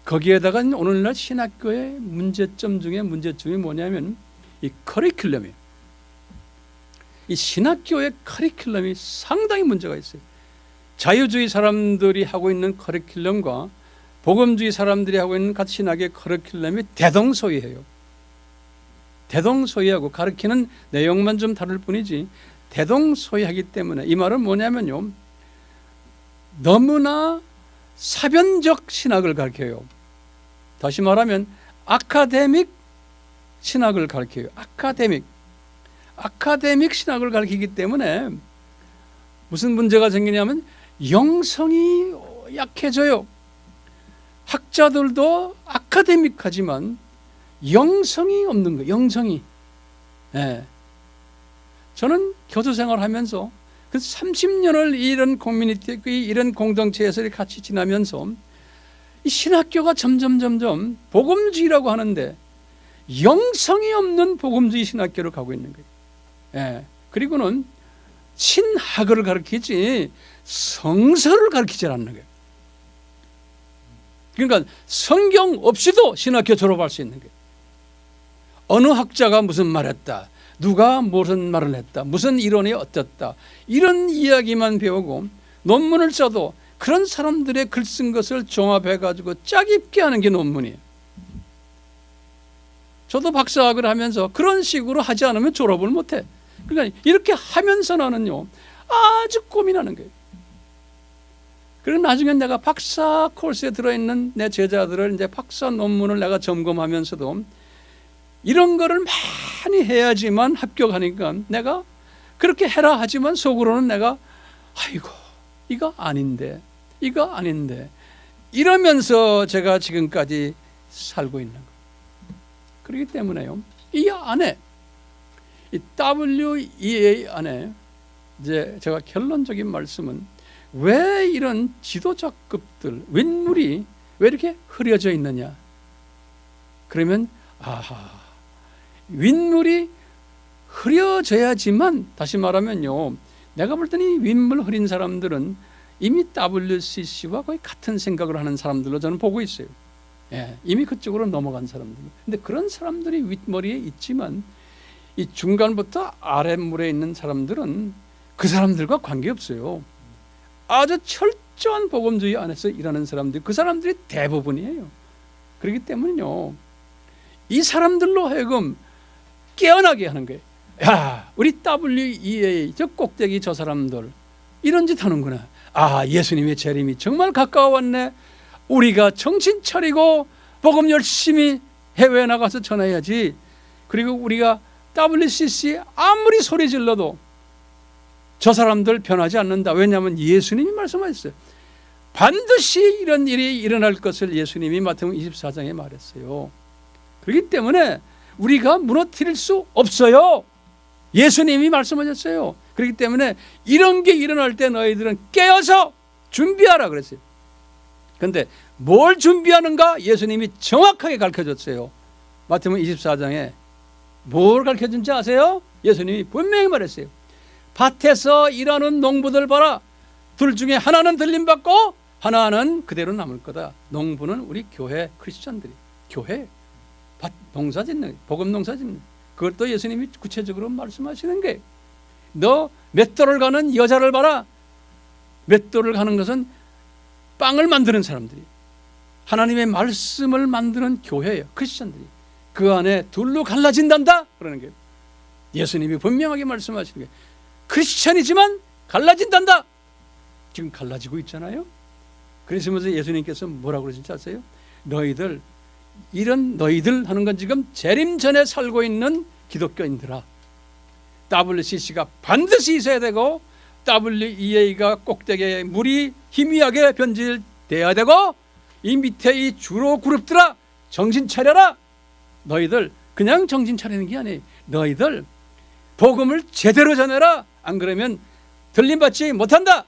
거기에다가 오늘날 신학교의 문제점 중에 문제점이 뭐냐면 이 커리큘럼이에요. 이 신학교의 커리큘럼이 상당히 문제가 있어요. 자유주의 사람들이 하고 있는 커리큘럼과 복음주의 사람들이 하고 있는 각 신학의 커리큘럼이 대동소이해요. 대동소이하고 가르치는 내용만 좀 다를 뿐이지 대동소이하기 때문에 이 말은 뭐냐면요. 너무나 사변적 신학을 가르쳐요. 다시 말하면 아카데믹 신학을 가르쳐요. 아카데믹 신학을 가르치기 때문에 무슨 문제가 생기냐면 영성이 약해져요. 학자들도 아카데믹하지만 영성이 없는 거예요. 영성이. 저는 교수 생활하면서 그 30년을 이런 커뮤니티, 이런 공동체에서 같이 지나면서 이 신학교가 점점 복음주의라고 하는데 영성이 없는 복음주의 신학교로 가고 있는 거예요. 그리고는 신학을 가르치지 성서를 가르치지 않는 거예요. 그러니까 성경 없이도 신학교 졸업할 수 있는 거예요. 어느 학자가 무슨 말했다. 누가 무슨 말을 했다, 무슨 이론이 어땠다, 이런 이야기만 배우고 논문을 써도 그런 사람들의 글 쓴 것을 종합해가지고 짜깁게 하는 게 논문이에요. 저도 박사학을 하면서 그런 식으로 하지 않으면 졸업을 못해. 그러니까 이렇게 하면서 나는요, 아주 고민하는 거예요. 그리고 나중에 내가 박사 코र्스에 들어있는 내 제자들을 이제 박사 논문을 내가 점검하면서도 이런 거를 많이 해야지만 합격하니까 내가 그렇게 해라 하지만 속으로는 내가 아이고 이거 아닌데 이러면서 제가 지금까지 살고 있는 거예요. 그렇기 때문에요, 이 안에 이 WEA 안에 이제 제가 결론적인 말씀은 왜 이런 지도자급들 윗물이 왜 이렇게 흐려져 있느냐? 그러면 윗물이 흐려져야지만, 다시 말하면요, 내가 볼 때는 윗물 흐린 사람들은 이미 WCC와 거의 같은 생각을 하는 사람들로 저는 보고 있어요. 예, 이미 그쪽으로 넘어간 사람들. 근데 그런 사람들이 윗머리에 있지만 이 중간부터 아랫물에 있는 사람들은 그 사람들과 관계없어요. 아주 철저한 복음주의 안에서 일하는 사람들, 그 사람들이 대부분이에요. 그렇기 때문에요, 이 사람들로 하여금 깨어나게 하는 거예요. 야, 우리 WEA 저 꼭대기 저 사람들 이런 짓 하는구나. 예수님의 재림이 정말 가까워왔네. 우리가 정신 차리고 복음 열심히 해외에 나가서 전해야지. 그리고 우리가 WCC 아무리 소리 질러도 저 사람들 변하지 않는다. 왜냐하면 예수님이 말씀하셨어요. 반드시 이런 일이 일어날 것을 예수님이 마태복음 24장에 말했어요. 그렇기 때문에 우리가 무너뜨릴 수 없어요. 예수님이 말씀하셨어요. 그렇기 때문에 이런 게 일어날 때 너희들은 깨어서 준비하라 그랬어요. 그런데 뭘 준비하는가 예수님이 정확하게 가르쳐줬어요. 마태복음 24장에 뭘 가르쳐준지 아세요? 예수님이 분명히 말했어요. 밭에서 일하는 농부들 봐라. 둘 중에 하나는 들림받고 하나는 그대로 남을 거다. 농부는 우리 교회 크리스천들이, 교회 밭 농사 짓는, 복음 농사 짓는, 그걸 또 예수님이 구체적으로 말씀하시는 게, 너 맷돌을 가는 여자를 봐라. 맷돌을 가는 것은 빵을 만드는 사람들이, 하나님의 말씀을 만드는 교회예요. 크리스천들이 그 안에 둘로 갈라진단다 그러는 게 예수님이 분명하게 말씀하시는 게, 크리스천이지만 갈라진단다. 지금 갈라지고 있잖아요. 그러시면서 예수님께서 뭐라고 그러신지 아세요? 너희들, 이런 너희들 하는 건 지금 재림 전에 살고 있는 기독교인들아, WCC가 반드시 있어야 되고 WEA가 꼭대기에 물이 희미하게 변질돼야 되고, 이 밑에 이 주로 그룹들아 정신 차려라. 너희들 그냥 정신 차리는 게 아니에요. 너희들 복음을 제대로 전해라. 안 그러면 들림받지 못한다.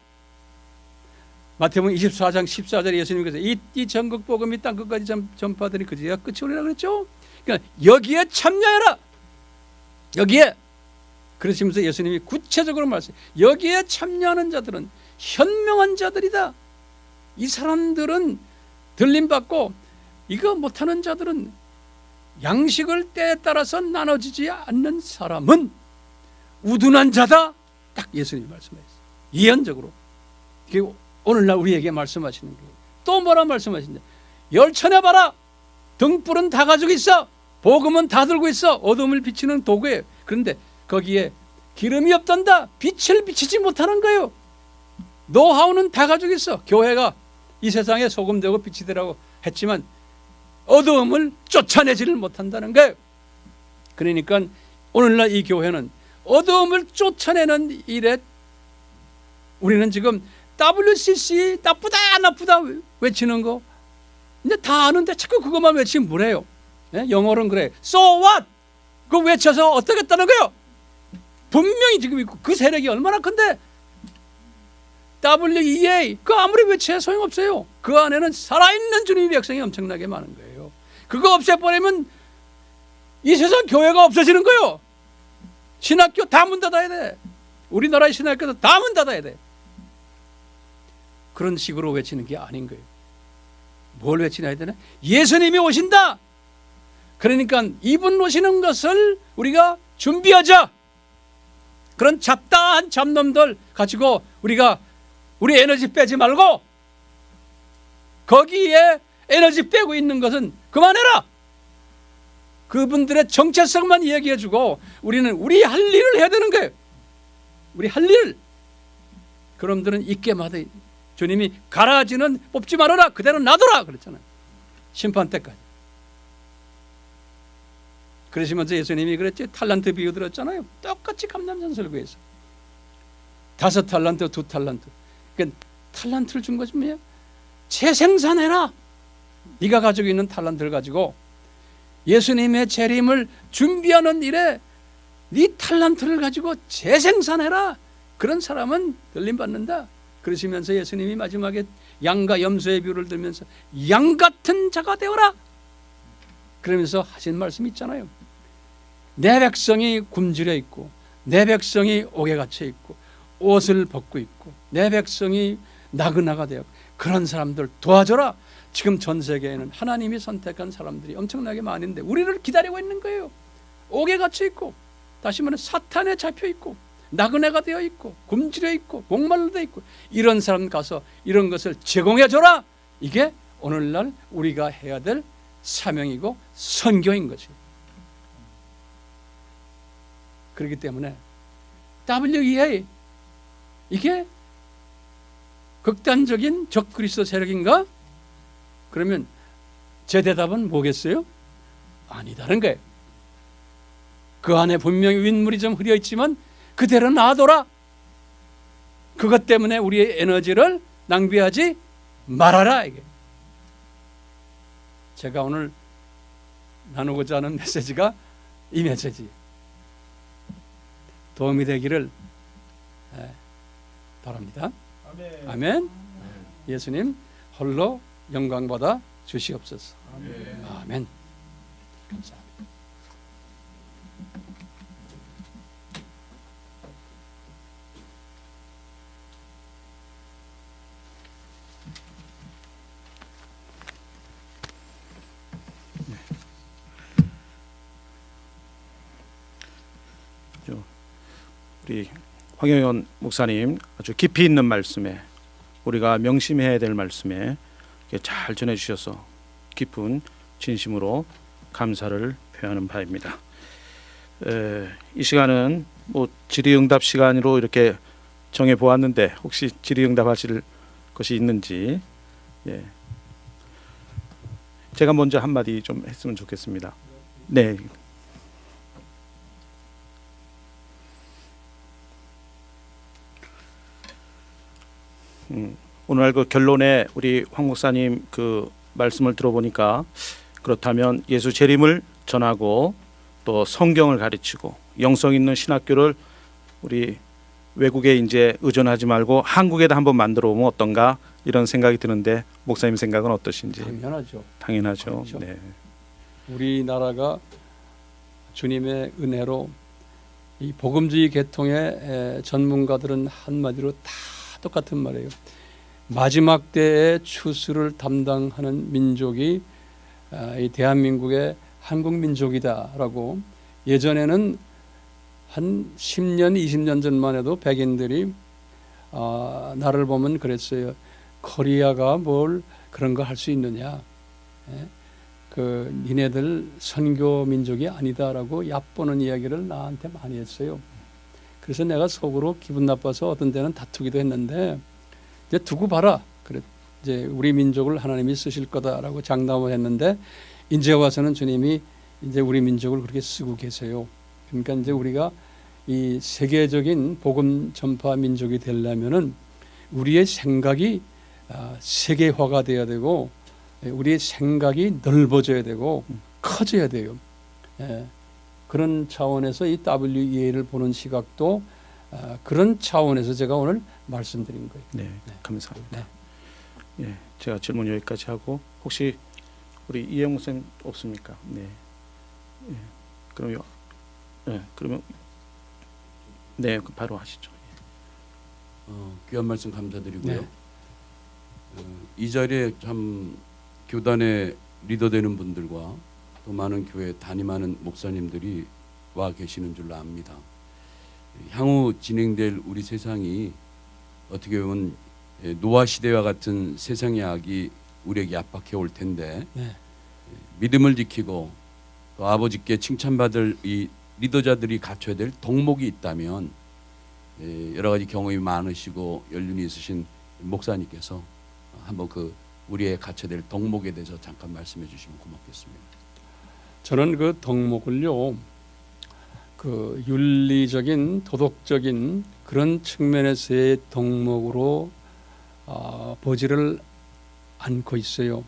마태복음 24장 14절에 예수님께서 이 전국 복음이 땅 끝까지 전파되니 그제야 끝이 오리라 그랬죠. 그러니까 여기에 참여해라. 여기에. 그러시면서 예수님이 구체적으로 말씀해요. 여기에 참여하는 자들은 현명한 자들이다. 이 사람들은 들림받고, 이거 못하는 자들은, 양식을 때에 따라서 나눠지지 않는 사람은 우둔한 자다. 딱 예수님이 말씀하셨어요. 예언적으로. 오늘날 우리에게 말씀하시는 거예요. 또 뭐라 말씀하시냐? 열천해봐라. 등불은 다 가지고 있어. 복음은 다 들고 있어. 어둠을 비치는 도구예요. 그런데 거기에 기름이 없단다. 빛을 비치지 못하는 거예요. 노하우는 다 가지고 있어. 교회가 이 세상에 소금 되고 빛이 되라고 했지만 어두움을 쫓아내지를 못한다는 거예요. 그러니까 오늘날 이 교회는 어두움을 쫓아내는 일에, 우리는 지금 WCC 나쁘다 외치는 거 이제 다 아는데 자꾸 그것만 외치면 뭐래요? 예? 영어로는 그래. So what? 그거 외쳐서 어떻겠다는 거예요? 분명히 지금 있고 그 세력이 얼마나 큰데, WEA 그 아무리 외쳐야 소용없어요. 그 안에는 살아있는 주님의 백성이 엄청나게 많은 거예요. 그거 없애버리면 이 세상 교회가 없어지는 거예요. 신학교 다 문 닫아야 돼. 우리나라의 신학교도 다 문 닫아야 돼. 그런 식으로 외치는 게 아닌 거예요. 뭘 외치냐 되나? 예수님이 오신다. 그러니까 이분 오시는 것을 우리가 준비하자. 그런 잡다한 잡놈들 가지고 우리가 우리 에너지 빼지 말고 거기에 에너지 빼고 있는 것은 그만해라. 그분들의 정체성만 이야기해주고 우리는 우리 할 일을 해야 되는 거예요. 우리 할 일. 그놈들은 있게 마다 주님이 가라지는 뽑지 말아라. 그대로 놔둬라 그랬잖아요. 심판 때까지. 그러시면서 예수님이 그랬지. 탈란트 비유 들었잖아요. 똑같이 감람산설교에서 5탈란트 2탈란트. 그러니까 탈란트를 준 것이 뭐야? 재생산해라. 네가 가지고 있는 탈란트를 가지고 예수님의 재림을 준비하는 일에 네 탈란트를 가지고 재생산해라. 그런 사람은 들림받는다. 그러시면서 예수님이 마지막에 양과 염소의 비유를 들면서 양 같은 자가 되어라. 그러면서 하신 말씀 있잖아요. 내 백성이 굶주려 있고 내 백성이 옥에 갇혀 있고 옷을 벗고 있고 내 백성이 나그나가 되어 그런 사람들 도와줘라. 지금 전 세계에는 하나님이 선택한 사람들이 엄청나게 많은데 우리를 기다리고 있는 거예요. 옥에 갇혀 있고 다시 말해 사탄에 잡혀 있고 나그네가 되어 있고 굶주려 있고 목말라 되어 있고 이런 사람 가서 이런 것을 제공해 줘라. 이게 오늘날 우리가 해야 될 사명이고 선교인 거죠. 그렇기 때문에 WEA 이게 극단적인 적그리스도 세력인가? 그러면 제 대답은 뭐겠어요? 아니다는 거예요. 그 안에 분명히 윗물이 좀 흐려 있지만 그대로 놔둬라. 그것 때문에 우리의 에너지를 낭비하지 말아라. 이게 제가 오늘 나누고자 하는 메시지가 이 메시지. 도움이 되기를 바랍니다. 아멘. 아멘. 예수님 홀로 영광받아 주시옵소서. 아멘. 감사합니다. 우리 황영현 목사님 아주 깊이 있는 말씀에 우리가 명심해야 될 말씀에 잘 전해주셔서 깊은 진심으로 감사를 표하는 바입니다. 이 시간은 뭐 질의응답 시간으로 이렇게 정해 보았는데 혹시 질의응답하실 것이 있는지 제가 먼저 한마디 좀 했으면 좋겠습니다. 네. 오늘 그 결론에 우리 황 목사님 그 말씀을 들어보니까 그렇다면 예수 재림을 전하고 또 성경을 가르치고 영성 있는 신학교를 우리 외국에 이제 의존하지 말고 한국에다 한번 만들어 보면 어떤가 이런 생각이 드는데 목사님 생각은 어떠신지? 당연하죠. 당연하죠. 그렇죠. 네. 우리나라가 주님의 은혜로 이 복음주의 계통의 전문가들은 한마디로 다 똑같은 말이에요. 마지막 때의 추수를 담당하는 민족이 이 대한민국의 한국 민족이다라고 예전에는 한 10년, 20년 전만 해도 백인들이 나를 보면 그랬어요. 코리아가 뭘 그런 거 할 수 있느냐? 그 니네들 선교 민족이 아니다라고 얕보는 이야기를 나한테 많이 했어요. 그래서 내가 속으로 기분 나빠서 어떤 때는 다투기도 했는데 이제 두고 봐라. 그래 이제 우리 민족을 하나님이 쓰실 거다라고 장담을 했는데 이제 와서는 주님이 이제 우리 민족을 그렇게 쓰고 계세요. 그러니까 이제 우리가 이 세계적인 복음 전파 민족이 되려면은 우리의 생각이 세계화가 돼야 되고 우리의 생각이 넓어져야 되고 커져야 돼요. 그런 차원에서 이 WEA를 보는 시각도 그런 차원에서 제가 오늘 말씀드린 거예요. 네, 감사합니다. 네. 예, 제가 질문 여기까지 하고 혹시 우리 이영우 쌤 없습니까? 네. 예, 그러면 그러면 네, 바로 하시죠. 귀한 말씀 감사드리고요. 네. 이 자리에 참 교단의 리더 되는 분들과 또 많은 교회 담임하는 목사님들이 와 계시는 줄로 압니다. 향후 진행될 우리 세상이 어떻게 보면 노아 시대와 같은 세상의 악이 우리에게 압박해 올 텐데 네. 믿음을 지키고 또 아버지께 칭찬받을 이 리더자들이 갖춰야 될 덕목이 있다면 여러 가지 경험이 많으시고 연륜이 있으신 목사님께서 한번 그 우리의 갖춰야 될 덕목에 대해서 잠깐 말씀해 주시면 고맙겠습니다. 저는 그 덕목을요, 그 윤리적인 도덕적인 그런 측면에서의 덕목으로 보지를 않고 있어요.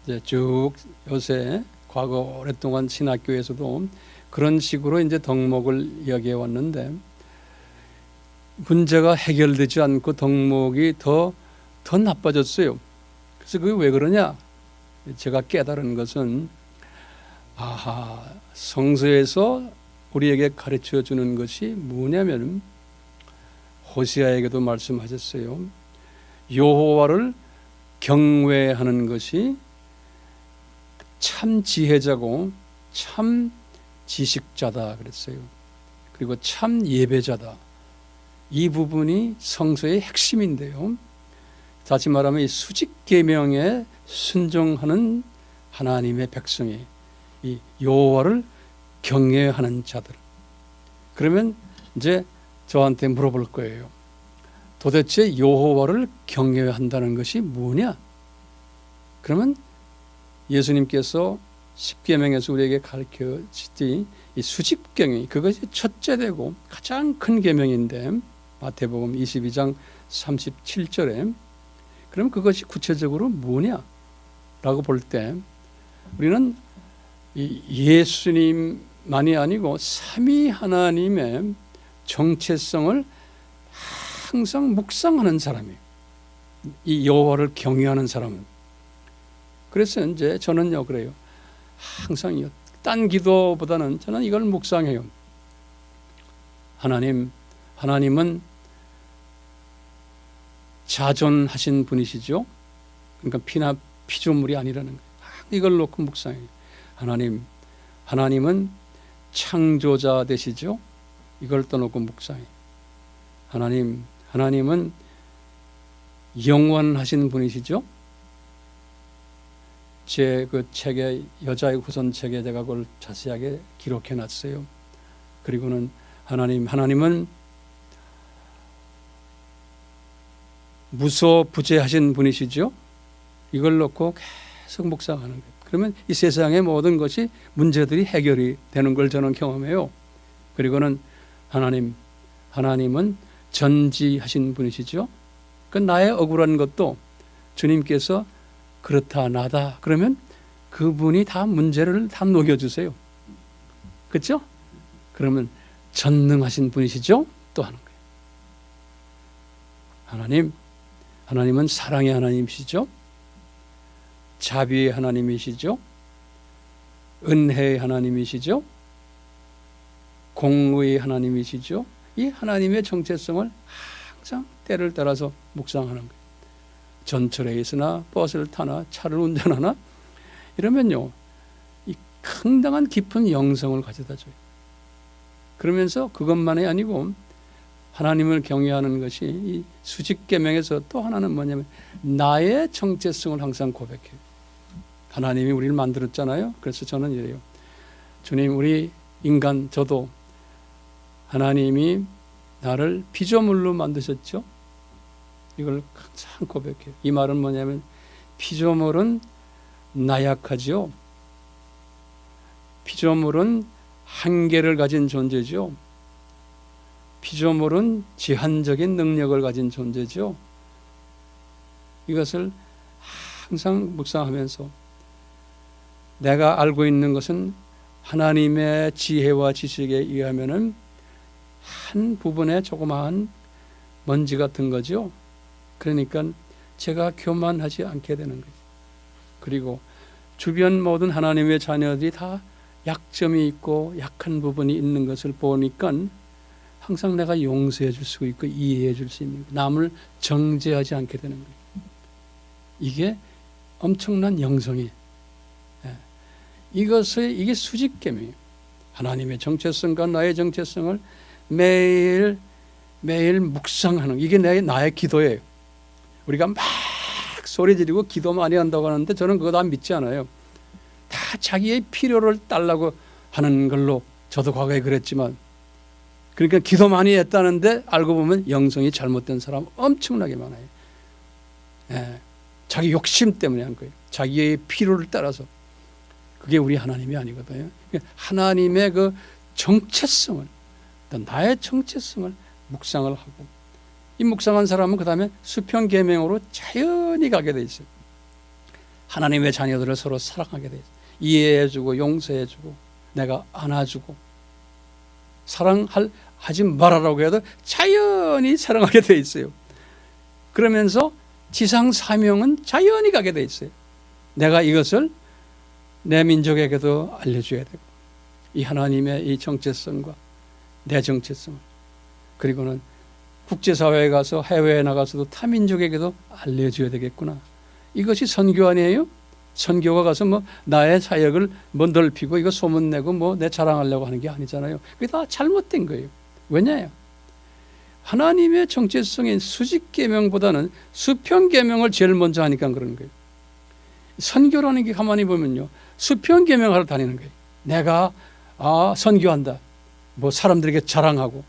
이제 쭉 요새 과거 오랫동안 신학교에서도 그런 식으로 이제 덕목을 이야기해 왔는데 문제가 해결되지 않고 덕목이 더 나빠졌어요. 그래서 그게 왜 그러냐? 제가 깨달은 것은 성서에서 우리에게 가르쳐 주는 것이 뭐냐면 호세아에게도 말씀하셨어요. 여호와를 경외하는 것이 참 지혜자고 참 지식자다 그랬어요. 그리고 참 예배자다. 이 부분이 성서의 핵심인데요. 다시 말하면 이 수직 계명에 순종하는 하나님의 백성이 이 여호와를 경외하는 자들. 그러면 이제 저한테 물어볼 거예요. 도대체 여호와를 경외한다는 것이 뭐냐? 그러면 예수님께서 십계명에서 우리에게 가르쳐 주신 이 수직경이 그것이 첫째 되고 가장 큰 계명인데 마태복음 22장 37절에 그럼 그것이 구체적으로 뭐냐라고 볼 때 우리는 이 예수님만이 아니고 삼위 하나님의 정체성을 항상 묵상하는 사람이에요. 이 여호와를 경외하는 사람은. 그래서 이제 저는요 그래요. 항상 딴 기도보다는 저는 이걸 묵상해요. 하나님은 자존하신 분이시죠. 그러니까 피조물이 아니라는 거예요. 이걸 놓고 묵상해요. 하나님은 창조자 되시죠. 이걸 떠놓고 묵상해요. 하나님은 영원하신 분이시죠. 제 그 책에 여자의 후손 책에 제가 그걸 자세하게 기록해 놨어요. 그리고는 하나님은 무소부재하신 분이시죠. 이걸 놓고 계속 묵상하는 거예요. 그러면 이 세상의 모든 것이 문제들이 해결이 되는 걸 저는 경험해요. 그리고는 하나님은 전지하신 분이시죠. 그 나의 억울한 것도 주님께서 그렇다 나다 그러면 그분이 다 문제를 다 녹여주세요. 그렇죠? 그러면 전능하신 분이시죠. 또 하는 거예요. 하나님은 사랑의 하나님이시죠. 자비의 하나님이시죠. 은혜의 하나님이시죠. 공의의 하나님이시죠. 이 하나님의 정체성을 항상 때를 따라서 묵상하는 거예요. 전철에 있으나 버스를 타나 차를 운전하나 이러면요 이 상당한 깊은 영성을 가져다 줘요. 그러면서 그것만이 아니고 하나님을 경외하는 것이 이 수직계명에서 또 하나는 뭐냐면 나의 정체성을 항상 고백해요. 하나님이 우리를 만들었잖아요. 그래서 저는 이래요. 주님, 우리 인간 저도 하나님이 나를 피조물로 만드셨죠. 이걸 항상 고백해요. 이 말은 뭐냐면 피조물은 나약하죠. 피조물은 한계를 가진 존재죠. 피조물은 제한적인 능력을 가진 존재죠. 이것을 항상 묵상하면서 내가 알고 있는 것은 하나님의 지혜와 지식에 의하면은 한 부분에 조그마한 먼지 같은 거죠. 그러니까 제가 교만하지 않게 되는 거죠. 그리고 주변 모든 하나님의 자녀들이 다 약점이 있고 약한 부분이 있는 것을 보니까 항상 내가 용서해 줄 수 있고 이해해 줄 수 있는 거예요. 남을 정죄하지 않게 되는 거예요. 이게 엄청난 영성이에요. 이게 수직계명이에요. 하나님의 정체성과 나의 정체성을 매일 묵상하는, 이게 나의 기도예요. 우리가 막 소리 지르고 기도 많이 한다고 하는데 저는 그거 다 믿지 않아요. 다 자기의 필요를 달라고 하는 걸로 저도 과거에 그랬지만, 그러니까 기도 많이 했다는데 알고 보면 영성이 잘못된 사람 엄청나게 많아요. 예, 자기 욕심 때문에 한 거예요. 자기의 필요를 따라서. 그게 우리 하나님이 아니거든요. 하나님의 그 정체성을, 나의 정체성을 묵상을 하고, 이 묵상한 사람은 그 다음에 수평 계명으로 자연히 가게 돼 있어요. 하나님의 자녀들을 서로 사랑하게 돼 있어요. 이해해주고 용서해주고 내가 안아주고, 사랑하지 말아라고 해도 자연히 사랑하게 돼 있어요. 그러면서 지상 사명은 자연히 가게 돼 있어요. 내가 이것을 내 민족에게도 알려줘야 되고, 이 하나님의 이 정체성과 내 정체성을, 그리고는 국제사회에 가서 해외에 나가서도 타민족에게도 알려줘야 되겠구나. 이것이 선교 아니에요? 선교가 가서 뭐 나의 사역을 뭐 넓히고 이거 소문내고 뭐 내 자랑하려고 하는 게 아니잖아요. 그게 다 잘못된 거예요. 왜냐요? 하나님의 정체성인 수직계명보다는 수평계명을 제일 먼저 하니까 그런 거예요. 선교라는 게 가만히 보면요, 수평계명하러 다니는 거예요. 내가 선교한다, 뭐 사람들에게 자랑하고,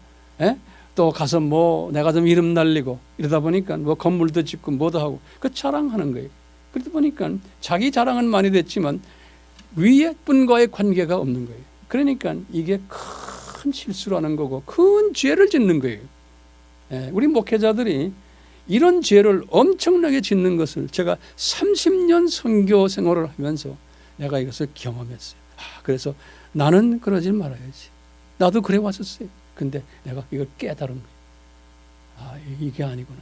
또 가서 뭐 내가 좀 이름 날리고 이러다 보니까 뭐 건물도 짓고 뭐도 하고 그 자랑하는 거예요. 그러다 보니까 자기 자랑은 많이 됐지만 위에 분과의 관계가 없는 거예요. 그러니까 이게 큰 실수라는 거고 큰 죄를 짓는 거예요. 우리 목회자들이 이런 죄를 엄청나게 짓는 것을 제가 30년 선교 생활을 하면서 내가 이것을 경험했어요. 그래서 나는 그러지 말아야지. 나도 그래 왔었어요. 근데 내가 이걸 깨달은 거예요. 이게 아니구나.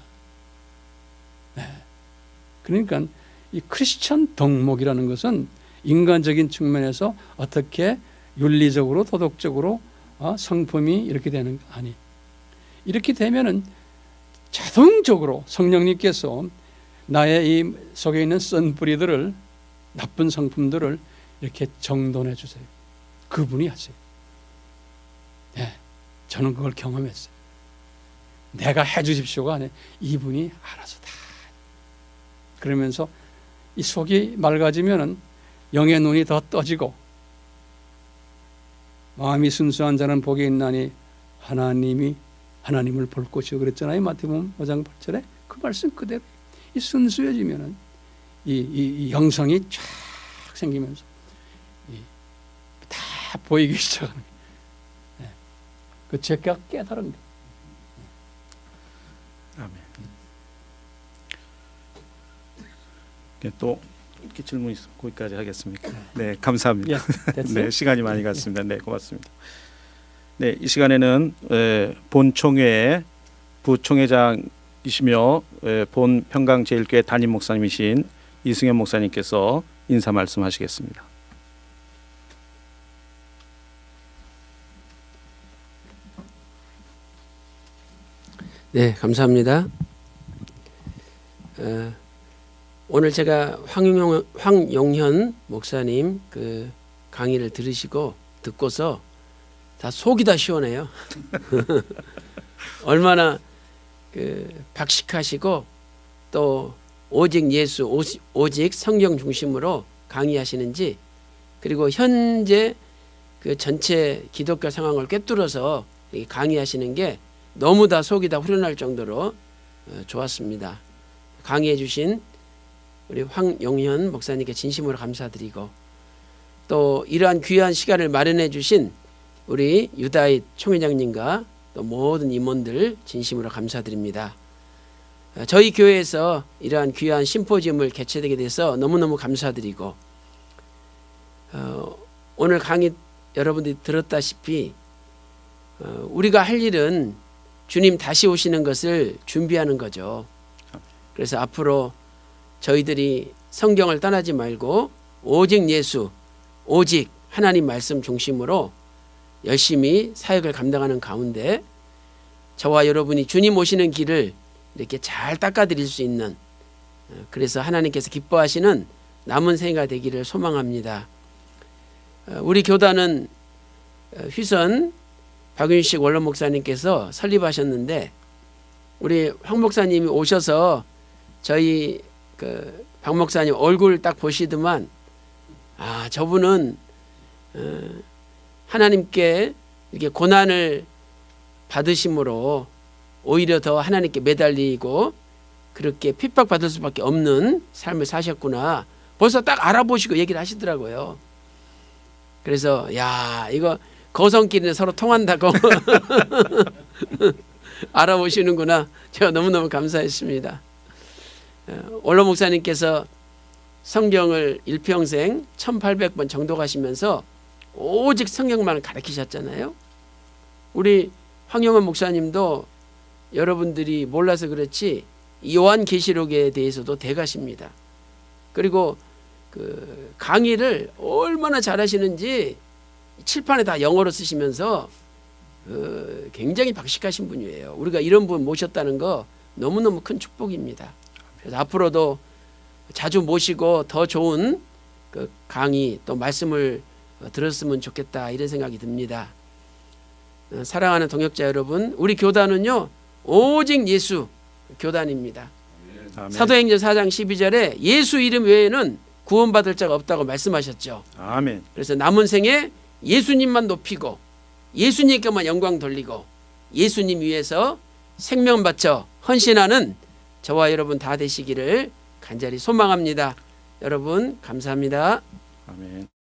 그러니까 이 크리스천 덕목이라는 것은 인간적인 측면에서 어떻게 윤리적으로 도덕적으로 성품이 이렇게 되는 거 아니. 이렇게 되면은 자동적으로 성령님께서 나의 이 속에 있는 쓴뿌리들을, 나쁜 성품들을 이렇게 정돈해 주세요. 그분이 하세요. 저는 그걸 경험했어요. 내가 해 주십시오가 아니라 이분이 알아서 다. 그러면서 이 속이 맑아지면은 영의 눈이 더 떠지고, 마음이 순수한 자는 복이 있나니 하나님을 볼 것이요 그랬잖아요. 마태복음 5장 8절에 그 말씀 그대로. 이 순수해지면은 이 영성이 쫙 생기면서 다 보이기 시작하는 거예요. 그 제가 깨달은 거예요. 아멘. 또 이렇게 질문이 있어 거기까지 하겠습니까? 네, 감사합니다. 네, 시간이 많이 갔습니다. 네, 고맙습니다. 네, 이 시간에는 본총회의 부총회장이시며 본 평강제일교회 담임 목사님이신 이승현 목사님께서 인사 말씀하시겠습니다. 네, 감사합니다. 오늘 제가 황용현 목사님 그 강의를 듣고서 다 속이 다 시원해요. 얼마나 그 박식하시고 또 오직 예수, 오직 성경 중심으로 강의하시는지, 그리고 현재 그 전체 기독교 상황을 꿰뚫어서 강의하시는 게 너무 다 속이 다 후련할 정도로 좋았습니다. 강의해 주신 우리 황용현 목사님께 진심으로 감사드리고, 또 이러한 귀한 시간을 마련해 주신 우리 유다잇 총회장님과 또 모든 임원들 진심으로 감사드립니다. 저희 교회에서 이러한 귀한 심포지움을 개최되게 돼서 너무너무 감사드리고, 오늘 강의 여러분들이 들었다시피 우리가 할 일은 주님 다시 오시는 것을 준비하는 거죠. 그래서 앞으로 저희들이 성경을 떠나지 말고 오직 예수, 오직 하나님 말씀 중심으로 열심히 사역을 감당하는 가운데 저와 여러분이 주님 오시는 길을 이렇게 잘 닦아드릴 수 있는, 그래서 하나님께서 기뻐하시는 남은 생애가 되기를 소망합니다. 우리 교단은 휘선 박윤식 원로 목사님께서 설립하셨는데 우리 황 목사님이 오셔서 저희 그 박 목사님 얼굴 딱 보시더만 저분은 하나님께 이렇게 고난을 받으심으로 오히려 더 하나님께 매달리고 그렇게 핍박받을 수밖에 없는 삶을 사셨구나. 벌써 딱 알아보시고 얘기를 하시더라고요. 그래서 야 이거 거성끼리는 서로 통한다고 알아보시는구나. 제가 너무너무 감사했습니다. 원로 목사님께서 성경을 일평생 1800번 정독하시면서 오직 성경만 가르치셨잖아요. 우리 황영원 목사님도 여러분들이 몰라서 그렇지 요한계시록에 대해서도 대가십니다. 그리고 그 강의를 얼마나 잘하시는지 칠판에 다 영어로 쓰시면서 굉장히 박식하신 분이에요. 우리가 이런 분 모셨다는 거 너무너무 큰 축복입니다. 그래서 앞으로도 자주 모시고 더 좋은 그 강의 또 말씀을 들었으면 좋겠다 이런 생각이 듭니다. 사랑하는 동역자 여러분, 우리 교단은요 오직 예수 교단입니다. 아멘. 사도행전 4장 12절에 예수 이름 외에는 구원받을 자가 없다고 말씀하셨죠. 아멘. 그래서 남은 생에 예수님만 높이고 예수님께만 영광 돌리고 예수님 위해서 생명 바쳐 헌신하는 저와 여러분 다 되시기를 간절히 소망합니다. 여러분 감사합니다. 아멘.